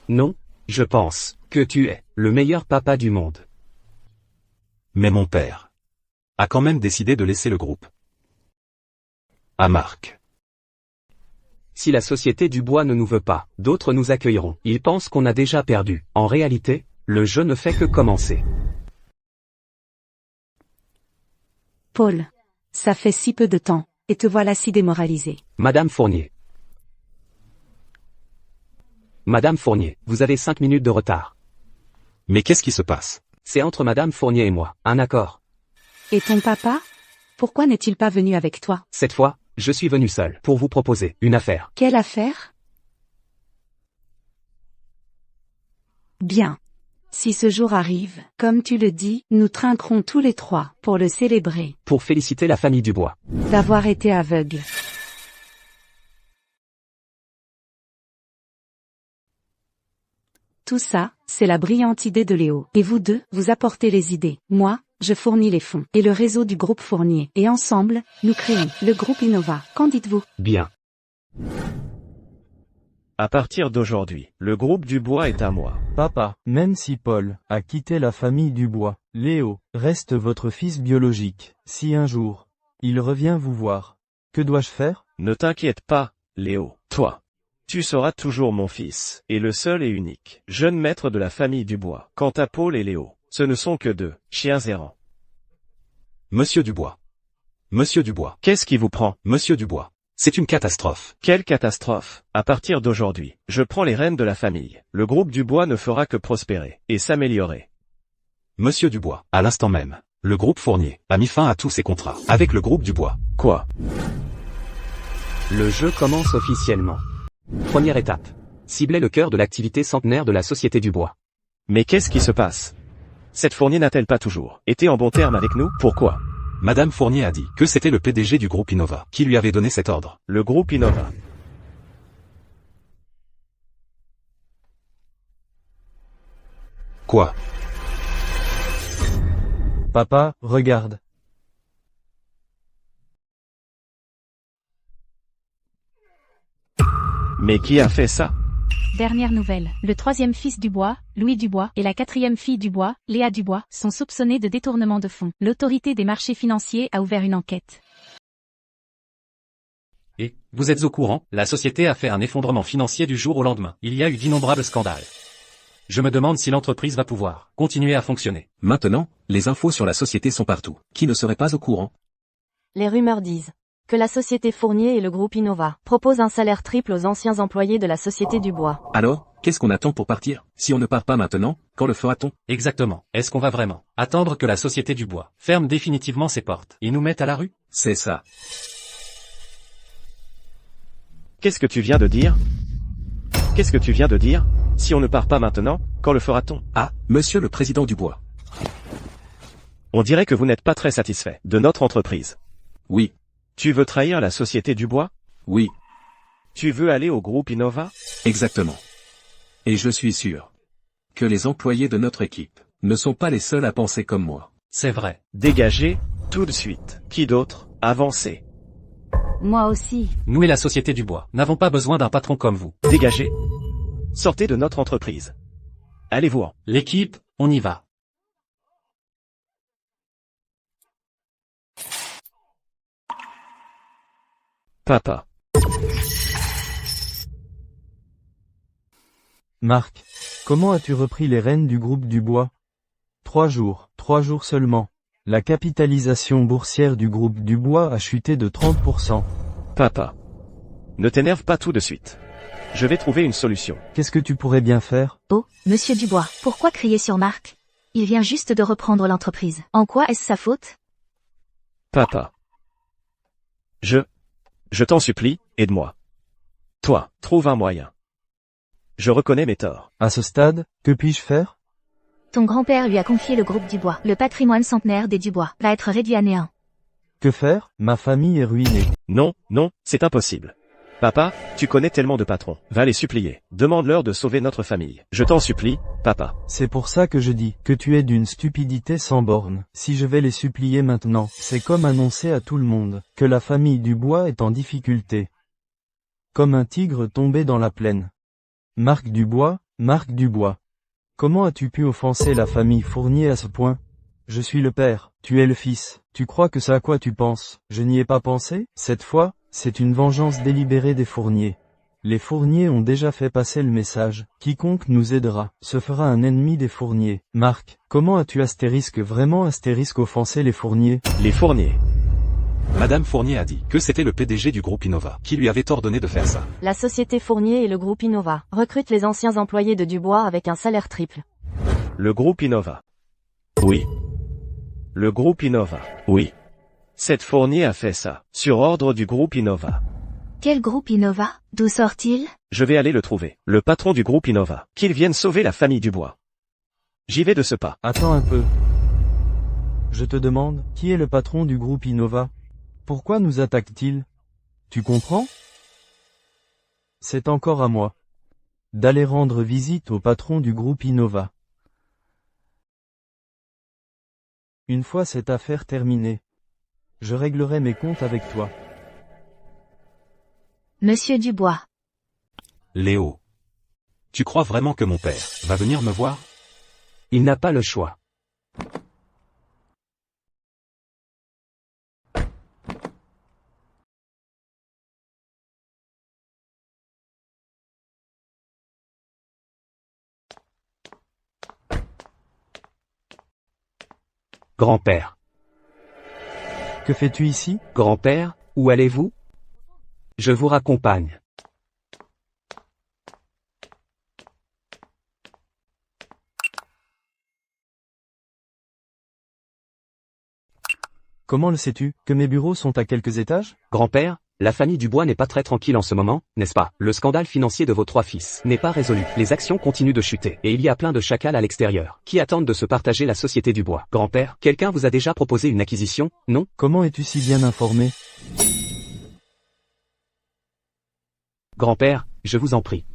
Non, je pense que tu es le meilleur papa du monde. Mais mon père a quand même décidé de laisser le groupe à Marc. Si la Société du Bois ne nous veut pas, d'autres nous accueilleront. Ils pensent qu'on a déjà perdu. En réalité, le jeu ne fait que commencer. Paul. Ça fait si peu de temps, et te voilà si démoralisé. Madame Fournier. Madame Fournier, vous avez 5 minutes de retard. Mais qu'est-ce qui se passe? C'est entre Madame Fournier et moi, un accord. Et ton papa? Pourquoi n'est-il pas venu avec toi? Cette fois, je suis venu seul pour vous proposer une affaire. Quelle affaire? Bien. Si ce jour arrive, comme tu le dis, nous trinquerons tous les trois, pour le célébrer. Pour féliciter la famille du Bois. D'avoir été aveugle. Tout ça, c'est la brillante idée de Léo. Et vous deux, vous apportez les idées. Moi, je fournis les fonds. Et le réseau du groupe Fournier. Et ensemble, nous créons le groupe Innova. Qu'en dites-vous? Bien. À partir d'aujourd'hui, le groupe du Bois est à moi. Papa, même si Paul a quitté la famille du Bois, Léo reste votre fils biologique. Si un jour, il revient vous voir, que dois-je faire? Ne t'inquiète pas, Léo. Toi, tu seras toujours mon fils, et le seul et unique jeune maître de la famille du Bois. Quant à Paul et Léo, ce ne sont que deux chiens errants. Monsieur Dubois. Monsieur Dubois. Qu'est-ce qui vous prend? Monsieur Dubois. C'est une catastrophe. Quelle catastrophe? À partir d'aujourd'hui, je prends les rênes de la famille. Le groupe du Bois ne fera que prospérer et s'améliorer. Monsieur Dubois, à l'instant même, le groupe Fournier a mis fin à tous ses contrats avec le groupe du Bois. Quoi? Le jeu commence officiellement. Première étape. Cibler le cœur de l'activité centenaire de la Société du Bois. Mais qu'est-ce qui se passe? Cette Fournier n'a-t-elle pas toujours été en bon terme avec nous? Pourquoi? Madame Fournier a dit que c'était le PDG du groupe Innova qui lui avait donné cet ordre. Le groupe Innova. Quoi? Papa, regarde. Mais qui a fait ça? Dernière nouvelle, le troisième fils du Bois, Louis Dubois, et la quatrième fille du Bois, Léa Dubois, sont soupçonnés de détournement de fonds. L'autorité des marchés financiers a ouvert une enquête. Et, vous êtes au courant, la société a fait un effondrement financier du jour au lendemain. Il y a eu d'innombrables scandales. Je me demande si l'entreprise va pouvoir continuer à fonctionner. Maintenant, les infos sur la société sont partout. Qui ne serait pas au courant? Les rumeurs disent que la société Fournier et le groupe Innova proposent un salaire triple aux anciens employés de la Société du Bois. Alors, qu'est-ce qu'on attend pour partir? Si on ne part pas maintenant, quand le fera-t-on? Exactement. Est-ce qu'on va vraiment attendre que la Société du Bois ferme définitivement ses portes et nous mette à la rue? C'est ça. Qu'est-ce que tu viens de dire? Qu'est-ce que tu viens de dire? Si on ne part pas maintenant, quand le fera-t-on? Ah, monsieur le président du Bois. On dirait que vous n'êtes pas très satisfait de notre entreprise. Oui. Tu veux trahir la Société du Bois? Oui. Tu veux aller au groupe Innova? Exactement. Et je suis sûr que les employés de notre équipe ne sont pas les seuls à penser comme moi. C'est vrai. Dégagez, tout de suite. Qui d'autre? Avancez. Moi aussi. Nous et la Société du Bois n'avons pas besoin d'un patron comme vous. Dégagez. Sortez de notre entreprise. Allez-vous-en. L'équipe, on y va. Papa. Marc, comment as-tu repris les rênes du groupe du Bois? 3 jours seulement. La capitalisation boursière du groupe du Bois a chuté de 30%. Papa. Ne t'énerve pas tout de suite. Je vais trouver une solution. Qu'est-ce que tu pourrais bien faire? Oh, monsieur Dubois, pourquoi crier sur Marc? Il vient juste de reprendre l'entreprise. En quoi est-ce sa faute? Papa. Je t'en supplie, aide-moi. Toi, trouve un moyen. Je reconnais mes torts. À ce stade, que puis-je faire? Ton grand-père lui a confié le groupe Dubois. Le patrimoine centenaire des Dubois va être réduit à néant. Que faire? Ma famille est ruinée. Non, c'est impossible. Papa, tu connais tellement de patrons. Va les supplier. Demande-leur de sauver notre famille. Je t'en supplie, papa. C'est pour ça que je dis que tu es d'une stupidité sans borne. Si je vais les supplier maintenant, c'est comme annoncer à tout le monde que la famille Dubois est en difficulté. Comme un tigre tombé dans la plaine. Marc Dubois, Marc Dubois. Comment as-tu pu offenser la famille Fournier à ce point? Je suis le père, tu es le fils. Tu crois que c'est à quoi tu penses? Je n'y ai pas pensé. Cette fois, c'est une vengeance délibérée des Fourniers. Les Fourniers ont déjà fait passer le message. Quiconque nous aidera se fera un ennemi des Fourniers. Marc, comment as-tu vraiment offensé les Fourniers? Les Fourniers. Madame Fournier a dit que c'était le PDG du groupe Innova qui lui avait ordonné de faire ça. La société Fournier et le groupe Innova recrutent les anciens employés de Dubois avec un salaire triple. Le groupe Innova. Oui. Le groupe Innova. Oui. Cette Fournier a fait ça, sur ordre du groupe Innova. Quel groupe Innova? D'où sort-il? Je vais aller le trouver. Le patron du groupe Innova. Qu'il vienne sauver la famille Dubois. J'y vais de ce pas. Attends un peu. Je te demande, qui est le patron du groupe Innova? Pourquoi nous attaque-t-il? Tu comprends? C'est encore à moi d'aller rendre visite au patron du groupe Innova. Une fois cette affaire terminée, je réglerai mes comptes avec toi. Monsieur Dubois. Léo. Tu crois vraiment que mon père va venir me voir? Il n'a pas le choix. Grand-père. Que fais-tu ici? Grand-père, où allez-vous? Je vous raccompagne. Comment le sais-tu, que mes bureaux sont à quelques étages? Grand-père, la famille Dubois n'est pas très tranquille en ce moment, n'est-ce pas? Le scandale financier de vos 3 fils n'est pas résolu. Les actions continuent de chuter, et il y a plein de chacals à l'extérieur, qui attendent de se partager la société Dubois. Grand-père, quelqu'un vous a déjà proposé une acquisition, non? Comment es-tu si bien informé? Grand-père, je vous en prie.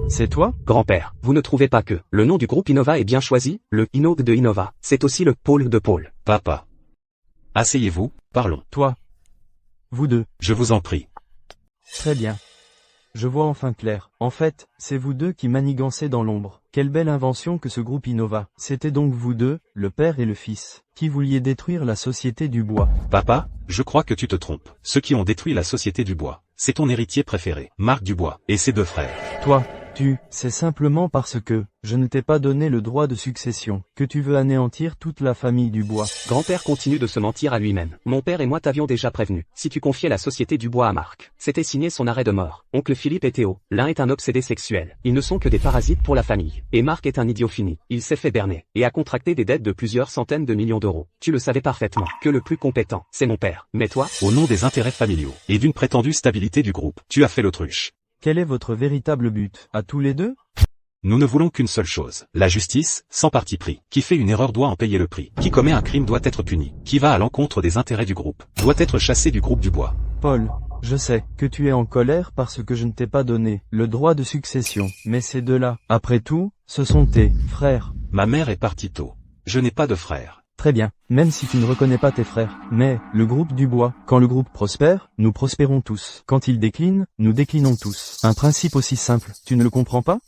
C'est toi? Grand-père, vous ne trouvez pas que le nom du groupe Innova est bien choisi? Le Inno de Innova, c'est aussi le pôle de pôle. Papa. Asseyez-vous, parlons. Toi. Vous deux. Je vous en prie. Très bien. Je vois enfin clair. En fait, c'est vous deux qui manigancez dans l'ombre. Quelle belle invention que ce groupe Innova. C'était donc vous deux, le père et le fils, qui vouliez détruire la société Dubois. Papa, je crois que tu te trompes. Ceux qui ont détruit la société Dubois, c'est ton héritier préféré, Marc Dubois, et ses 2 frères. Toi. C'est simplement parce que je ne t'ai pas donné le droit de succession que tu veux anéantir toute la famille Dubois. Grand-père continue de se mentir à lui-même. Mon père et moi t'avions déjà prévenu. Si tu confiais la société Dubois à Marc, c'était signé son arrêt de mort. Oncle Philippe et Théo, l'un est un obsédé sexuel. Ils ne sont que des parasites pour la famille. Et Marc est un idiot fini. Il s'est fait berner et a contracté des dettes de plusieurs centaines de millions d'euros. Tu le savais parfaitement que le plus compétent, c'est mon père. Mais toi, au nom des intérêts familiaux et d'une prétendue stabilité du groupe, tu as fait l'autruche. Quel est votre véritable but, à tous les deux? Nous ne voulons qu'une seule chose, la justice, sans parti pris. Qui fait une erreur doit en payer le prix. Qui commet un crime doit être puni. Qui va à l'encontre des intérêts du groupe, doit être chassé du groupe Dubois. Paul, je sais que tu es en colère parce que je ne t'ai pas donné le droit de succession. Mais ces deux-là, après tout, ce sont tes frères. Ma mère est partie tôt. Je n'ai pas de frères. Très bien, même si tu ne reconnais pas tes frères. Mais, le groupe Dubois, quand le groupe prospère, nous prospérons tous. Quand il décline, nous déclinons tous. Un principe aussi simple, tu ne le comprends pas?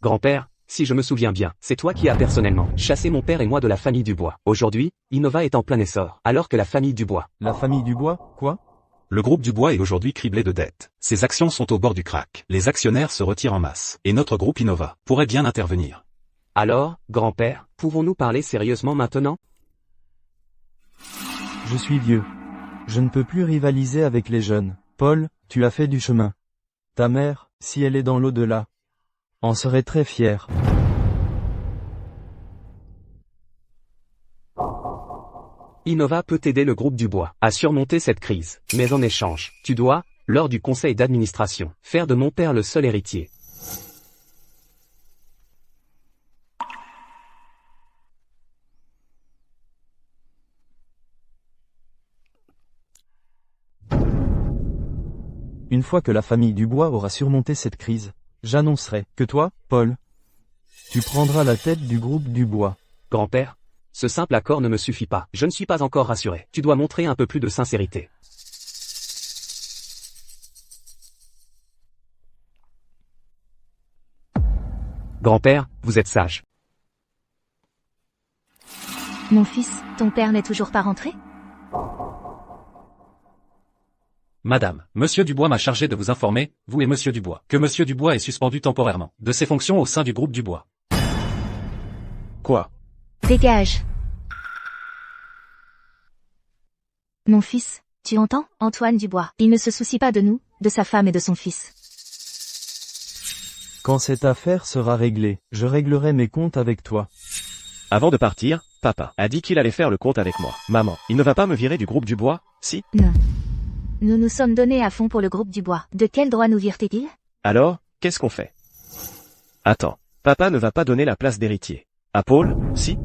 Grand-père, si je me souviens bien, c'est toi qui as personnellement chassé mon père et moi de la famille Dubois. Aujourd'hui, Innova est en plein essor, alors que la famille Dubois... La famille Dubois, quoi? Le groupe Dubois est aujourd'hui criblé de dettes. Ses actions sont au bord du krach. Les actionnaires se retirent en masse. Et notre groupe Innova pourrait bien intervenir. Alors, grand-père, pouvons-nous parler sérieusement maintenant? Je suis vieux. Je ne peux plus rivaliser avec les jeunes. Paul, tu as fait du chemin. Ta mère, si elle est dans l'au-delà, en serait très fière. Innova peut aider le groupe Dubois à surmonter cette crise. Mais en échange, tu dois, lors du conseil d'administration, faire de mon père le seul héritier. Une fois que la famille Dubois aura surmonté cette crise, j'annoncerai que toi, Paul, tu prendras la tête du groupe Dubois. Grand-père, ce simple accord ne me suffit pas. Je ne suis pas encore rassuré. Tu dois montrer un peu plus de sincérité. Grand-père, vous êtes sage. Mon fils, ton père n'est toujours pas rentré? Madame, Monsieur Dubois m'a chargé de vous informer, vous et Monsieur Dubois, que Monsieur Dubois est suspendu temporairement de ses fonctions au sein du groupe Dubois. Quoi? Dégage. Mon fils, tu entends, Antoine Dubois, il ne se soucie pas de nous, de sa femme et de son fils. Quand cette affaire sera réglée, je réglerai mes comptes avec toi. Avant de partir, papa a dit qu'il allait faire le compte avec moi. Maman, il ne va pas me virer du groupe Dubois, si? Non. Nous nous sommes donnés à fond pour le groupe Dubois. De quel droit nous vire-t-il? Alors, qu'est-ce qu'on fait? Attends, papa ne va pas donner la place d'héritier. À Paul, si?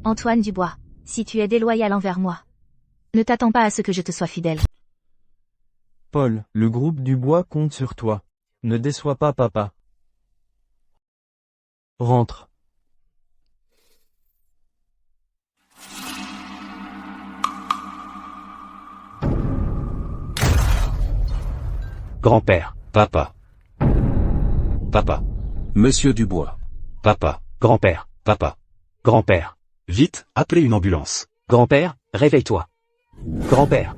Antoine Dubois, si tu es déloyal envers moi, ne t'attends pas à ce que je te sois fidèle. Paul, le groupe Dubois compte sur toi. Ne déçois pas papa. Rentre. Grand-père. Papa. Papa. Monsieur Dubois. Papa. Grand-père. Papa. Grand-père. Vite, appelez une ambulance. Grand-père, réveille-toi. Grand-père.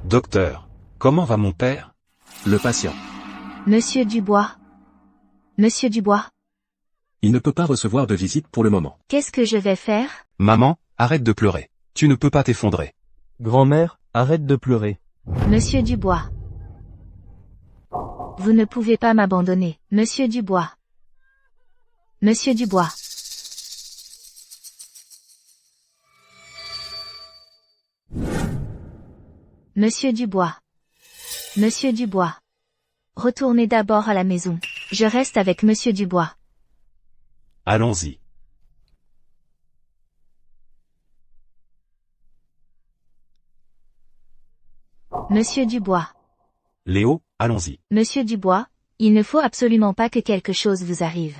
Docteur, comment va mon père? Le patient. Monsieur Dubois. Monsieur Dubois, Il ne peut pas recevoir de visite pour le moment. qu'est-ce que je vais faire? Maman, arrête de pleurer. Tu ne peux pas t'effondrer. Grand-mère, arrête de pleurer. Monsieur Dubois. Vous ne pouvez pas m'abandonner, Monsieur Dubois. Monsieur Dubois. Monsieur Dubois. Monsieur Dubois. Retournez d'abord à la maison. Je reste avec Monsieur Dubois. Allons-y. Monsieur Dubois. Léo, allons-y. Monsieur Dubois, il ne faut absolument pas que quelque chose vous arrive.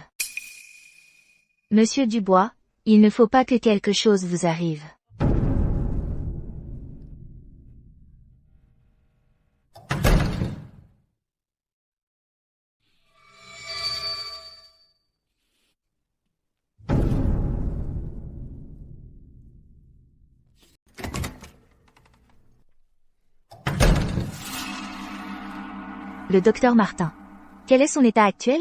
Monsieur Dubois, il ne faut pas que quelque chose vous arrive. Le docteur Martin. Quel est son état actuel?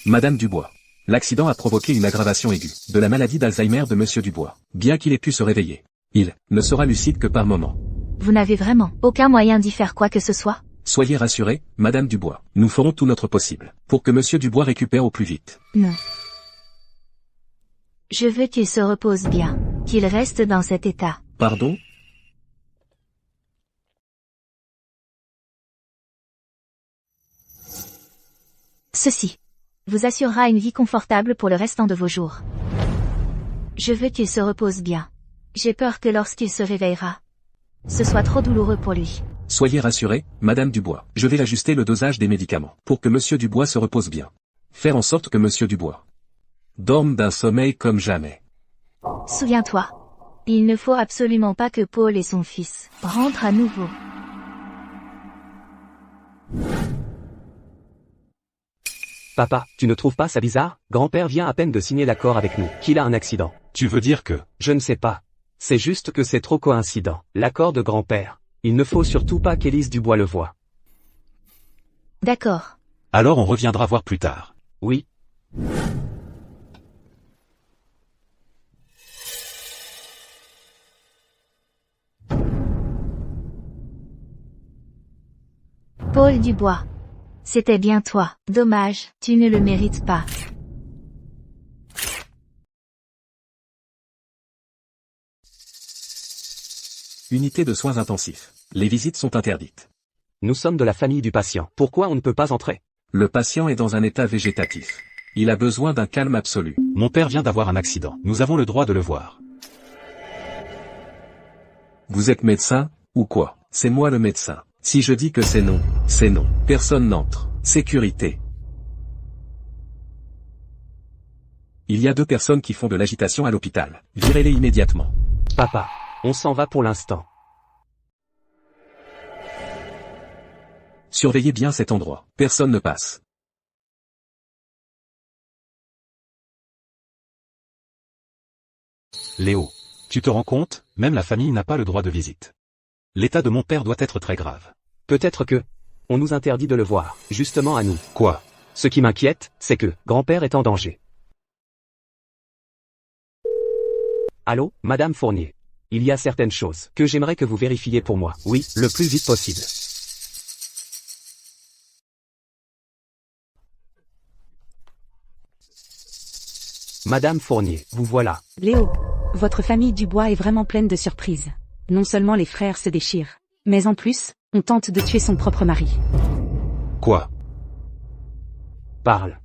Madame Dubois. L'accident a provoqué une aggravation aiguë de la maladie d'Alzheimer de Monsieur Dubois. Bien qu'il ait pu se réveiller, il ne sera lucide que par moments. Vous n'avez vraiment aucun moyen d'y faire quoi que ce soit? Soyez rassurée, Madame Dubois. Nous ferons tout notre possible pour que Monsieur Dubois récupère au plus vite. Non. Je veux qu'il se repose bien, qu'il reste dans cet état. Pardon? Ceci vous assurera une vie confortable pour le restant de vos jours. Je veux qu'il se repose bien. J'ai peur que lorsqu'il se réveillera, ce soit trop douloureux pour lui. Soyez rassurée, Madame Dubois. Je vais ajuster le dosage des médicaments pour que Monsieur Dubois se repose bien. Faire en sorte que Monsieur Dubois dorme d'un sommeil comme jamais. Souviens-toi, il ne faut absolument pas que Paul et son fils rentrent à nouveau. Papa, tu ne trouves pas ça bizarre? Grand-père vient à peine de signer l'accord avec nous, qu'il a un accident. Tu veux dire que... Je ne sais pas. C'est juste que c'est trop coïncident. L'accord de grand-père. Il ne faut surtout pas qu'Élise Dubois le voie. D'accord. Alors on reviendra voir plus tard. Oui. Paul Dubois. C'était bien toi. Dommage, tu ne le mérites pas. Unité de soins intensifs. Les visites sont interdites. Nous sommes de la famille du patient. Pourquoi on ne peut pas entrer? Le patient est dans un état végétatif. Il a besoin d'un calme absolu. Mon père vient d'avoir un accident. Nous avons le droit de le voir. Vous êtes médecin, ou quoi? C'est moi le médecin. Si je dis que c'est non, c'est non. Personne n'entre. Sécurité. Il y a 2 personnes qui font de l'agitation à l'hôpital. Virez-les immédiatement. Papa, on s'en va pour l'instant. Surveillez bien cet endroit. Personne ne passe. Léo, tu te rends compte, même la famille n'a pas le droit de visite. L'état de mon père doit être très grave. Peut-être que... On nous interdit de le voir, justement à nous. Quoi? Ce qui m'inquiète, c'est que grand-père est en danger. Allô, Madame Fournier. Il y a certaines choses que j'aimerais que vous vérifiez pour moi. Oui, le plus vite possible. Madame Fournier, vous voilà. Léo, votre famille Dubois est vraiment pleine de surprises. Non seulement les frères se déchirent, mais en plus, on tente de tuer son propre mari. Quoi? Parle.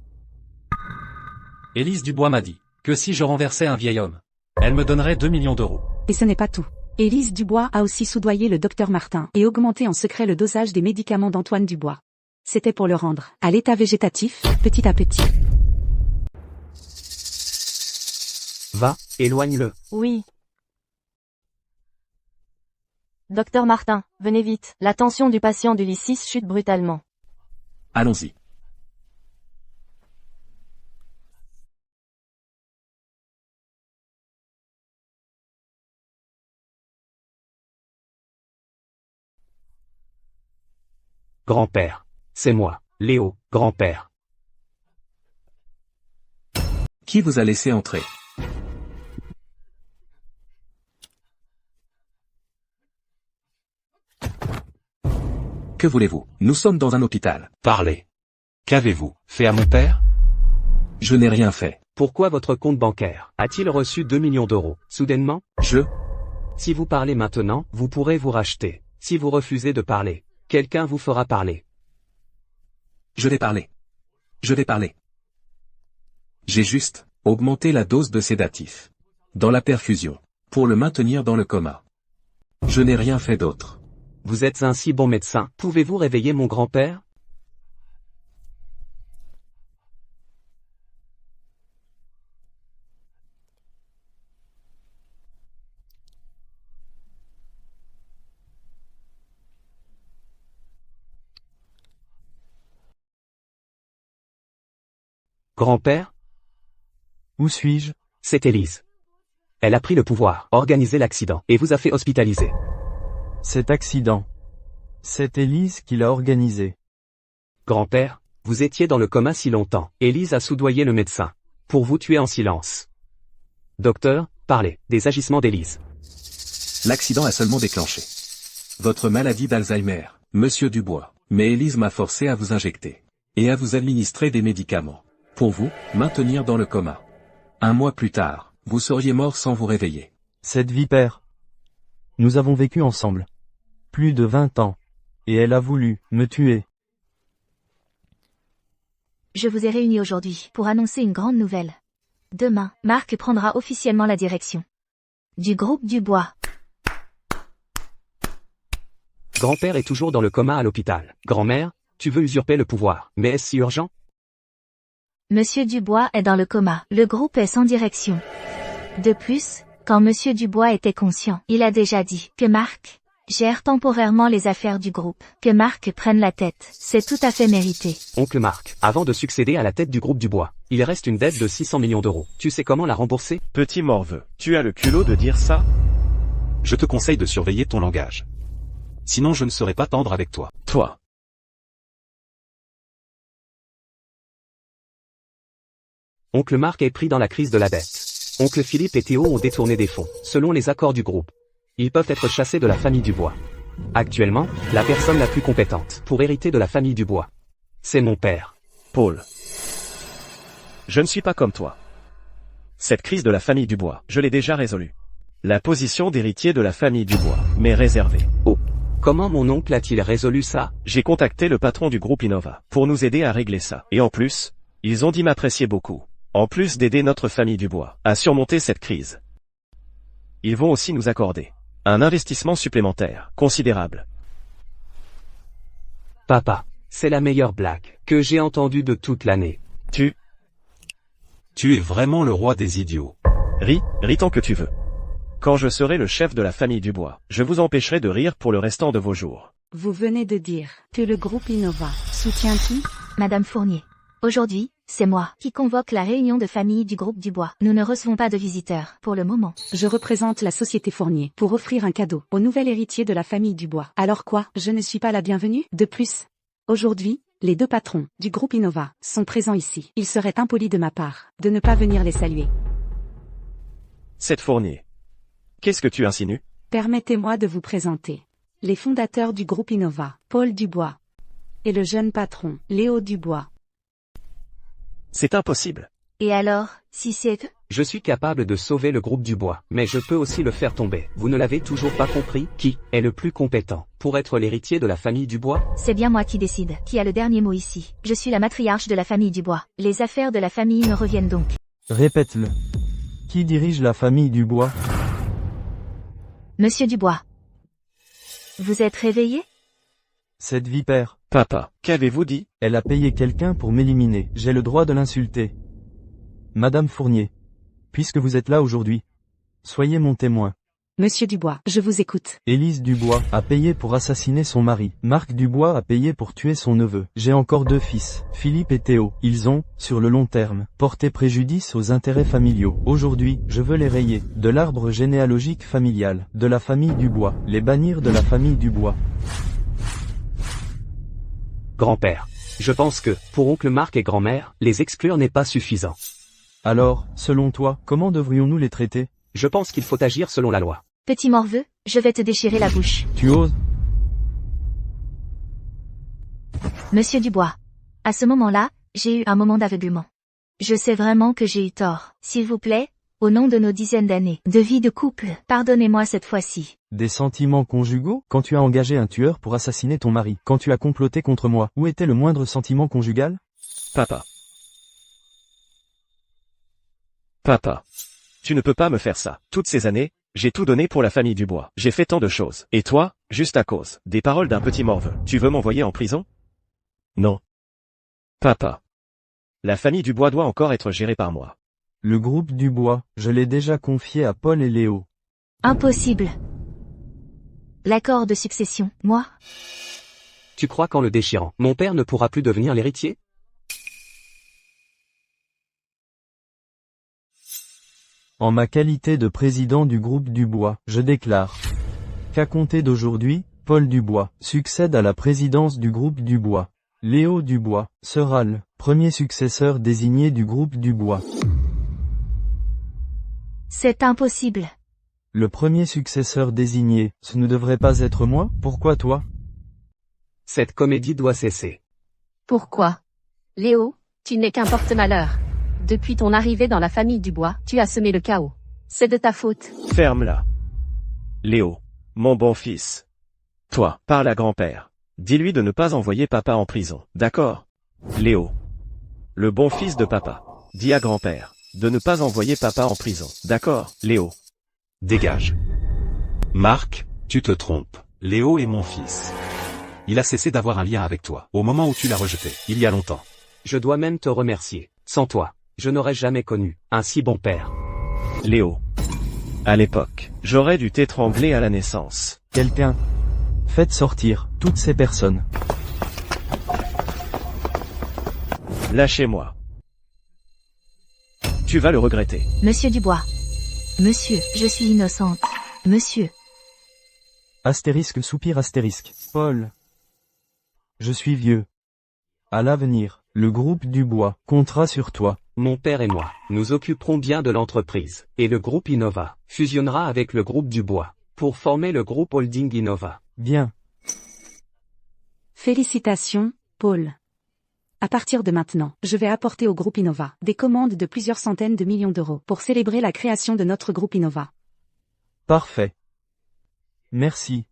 Élise Dubois m'a dit que si je renversais un vieil homme, elle me donnerait 2 millions d'euros. Et ce n'est pas tout. Élise Dubois a aussi soudoyé le docteur Martin et augmenté en secret le dosage des médicaments d'Antoine Dubois. C'était pour le rendre à l'état végétatif, petit à petit. Va, éloigne-le. Oui. Docteur Martin, venez vite. La tension du patient du lit 6 chute brutalement. Allons-y. Grand-père. C'est moi, Léo, grand-père. Qui vous a laissé entrer? Que voulez-vous? Nous sommes dans un hôpital. Parlez. Qu'avez-vous fait à mon père? Je n'ai rien fait. Pourquoi votre compte bancaire a-t-il reçu 2 millions d'euros, soudainement? Si vous parlez maintenant, vous pourrez vous racheter. Si vous refusez de parler, quelqu'un vous fera parler. Je vais parler. Je vais parler. J'ai juste augmenté la dose de sédatif dans la perfusion pour le maintenir dans le coma. Je n'ai rien fait d'autre. Vous êtes un si bon médecin, pouvez-vous réveiller mon grand-père? Grand-père? Où suis-je? C'est Élise. Elle a pris le pouvoir, organisé l'accident, et vous a fait hospitaliser. Cet accident. C'est Élise qui l'a organisé. Grand-père, vous étiez dans le coma si longtemps. Élise a soudoyé le médecin. Pour vous tuer en silence. Docteur, parlez, des agissements d'Élise. L'accident a seulement déclenché votre maladie d'Alzheimer, Monsieur Dubois. Mais Élise m'a forcé à vous injecter et à vous administrer des médicaments pour vous maintenir dans le coma. 1 mois plus tard, vous seriez mort sans vous réveiller. Cette vipère. Nous avons vécu ensemble. Plus de 20 ans. Et elle a voulu me tuer. Je vous ai réunis aujourd'hui pour annoncer une grande nouvelle. Demain, Marc prendra officiellement la direction du groupe Dubois. Grand-père est toujours dans le coma à l'hôpital. Grand-mère, tu veux usurper le pouvoir, mais est-ce si urgent? Monsieur Dubois est dans le coma. Le groupe est sans direction. De plus, quand Monsieur Dubois était conscient, il a déjà dit que Marc gère temporairement les affaires du groupe. Que Marc prenne la tête, c'est tout à fait mérité. Oncle Marc, avant de succéder à la tête du groupe Dubois, il reste une dette de 600 millions d'euros. Tu sais comment la rembourser? Petit morveux, tu as le culot de dire ça? Je te conseille de surveiller ton langage. Sinon je ne serai pas tendre avec toi. Toi. Oncle Marc est pris dans la crise de la dette. Oncle Philippe et Théo ont détourné des fonds, selon les accords du groupe. Ils peuvent être chassés de la famille Dubois. Actuellement, la personne la plus compétente pour hériter de la famille Dubois, c'est mon père. Paul. Je ne suis pas comme toi. Cette crise de la famille Dubois, je l'ai déjà résolue. La position d'héritier de la famille Dubois m'est réservée. Oh. Comment mon oncle a-t-il résolu ça? J'ai contacté le patron du groupe Innova pour nous aider à régler ça. Et en plus, Ils ont dit m'apprécier beaucoup. En plus d'aider notre famille Dubois à surmonter cette crise. Ils vont aussi nous accorder un investissement supplémentaire, considérable. Papa, c'est la meilleure blague que j'ai entendue de toute l'année. Tu es vraiment le roi des idiots. Ris tant que tu veux. Quand je serai le chef de la famille Dubois, je vous empêcherai de rire pour le restant de vos jours. Vous venez de dire que le groupe Innova soutient qui? Madame Fournier. Aujourd'hui, c'est moi qui convoque la réunion de famille du groupe Dubois. Nous ne recevons pas de visiteurs, pour le moment. Je représente la société Fournier pour offrir un cadeau au nouvel héritier de la famille Dubois. Alors quoi, je ne suis pas la bienvenue? De plus, aujourd'hui, les 2 patrons du groupe Innova sont présents ici. Il serait impoli de ma part de ne pas venir les saluer. Cette Fournier. Qu'est-ce que tu insinues? Permettez-moi de vous présenter les fondateurs du groupe Innova, Paul Dubois, et le jeune patron, Léo Dubois. C'est impossible. Et alors, si c'est... Je suis capable de sauver le groupe Dubois, mais je peux aussi le faire tomber. Vous ne l'avez toujours pas compris? Qui est le plus compétent pour être l'héritier de la famille Dubois? C'est bien moi qui décide, qui a le dernier mot ici. Je suis la matriarche de la famille Dubois. Les affaires de la famille me reviennent donc. Répète-le. Qui dirige la famille Dubois? Monsieur Dubois. Vous êtes réveillé? Cette vipère. Papa, qu'avez-vous dit? Elle a payé quelqu'un pour m'éliminer. J'ai le droit de l'insulter. Madame Fournier. Puisque vous êtes là aujourd'hui, soyez mon témoin. Monsieur Dubois, je vous écoute. Élise Dubois a payé pour assassiner son mari. Marc Dubois a payé pour tuer son neveu. J'ai encore 2 fils, Philippe et Théo. Ils ont, sur le long terme, porté préjudice aux intérêts familiaux. Aujourd'hui, je veux les rayer de l'arbre généalogique familial, de la famille Dubois, les bannir de la famille Dubois. Grand-père. Je pense que, pour oncle Marc et grand-mère, les exclure n'est pas suffisant. Alors, selon toi, comment devrions-nous les traiter? Je pense qu'il faut agir selon la loi. Petit morveux, je vais te déchirer la bouche. Tu oses? Monsieur Dubois. À ce moment-là, j'ai eu un moment d'aveuglement. Je sais vraiment que j'ai eu tort. S'il vous plaît, au nom de nos dizaines d'années de vie de couple, pardonnez-moi cette fois-ci. Des sentiments conjugaux? Quand tu as engagé un tueur pour assassiner ton mari, quand tu as comploté contre moi, où était le moindre sentiment conjugal? Papa. Papa. Tu ne peux pas me faire ça. Toutes ces années, j'ai tout donné pour la famille Dubois. J'ai fait tant de choses. Et toi, juste à cause des paroles d'un petit morveux, tu veux m'envoyer en prison? Non. Papa. La famille Dubois doit encore être gérée par moi. Le groupe Dubois, je l'ai déjà confié à Paul et Léo. Impossible. L'accord de succession, moi? Tu crois qu'en le déchirant, mon père ne pourra plus devenir l'héritier? En ma qualité de président du groupe Dubois, je déclare qu'à compter d'aujourd'hui, Paul Dubois succède à la présidence du groupe Dubois. Léo Dubois sera le premier successeur désigné du groupe Dubois. C'est impossible. Le premier successeur désigné, ce ne devrait pas être moi? Pourquoi toi? Cette comédie doit cesser. Pourquoi? Léo, tu n'es qu'un porte-malheur. Depuis ton arrivée dans la famille Dubois, tu as semé le chaos. C'est de ta faute. Ferme-la. Léo, mon bon fils. Toi, parle à grand-père. Dis-lui de ne pas envoyer papa en prison, d'accord? Léo. Le bon fils de papa. Dis à grand-père de ne pas envoyer papa en prison, d'accord, Léo? Dégage. Marc, tu te trompes. Léo est mon fils. Il a cessé d'avoir un lien avec toi, au moment où tu l'as rejeté, il y a longtemps. Je dois même te remercier. Sans toi, je n'aurais jamais connu un si bon père. Léo. À l'époque, j'aurais dû t'étrangler à la naissance. Quelqu'un. Faites sortir toutes ces personnes. Lâchez-moi. Tu vas le regretter. Monsieur Dubois. Monsieur, je suis innocente. Monsieur. Astérisque soupir astérisque. Paul. Je suis vieux. À l'avenir, le groupe Dubois comptera sur toi. Mon père et moi, nous occuperons bien de l'entreprise, et le groupe Innova fusionnera avec le groupe Dubois, pour former le groupe Holding Innova. Bien. Félicitations, Paul. À partir de maintenant, je vais apporter au groupe Innova des commandes de plusieurs centaines de millions d'euros pour célébrer la création de notre groupe Innova. Parfait. Merci.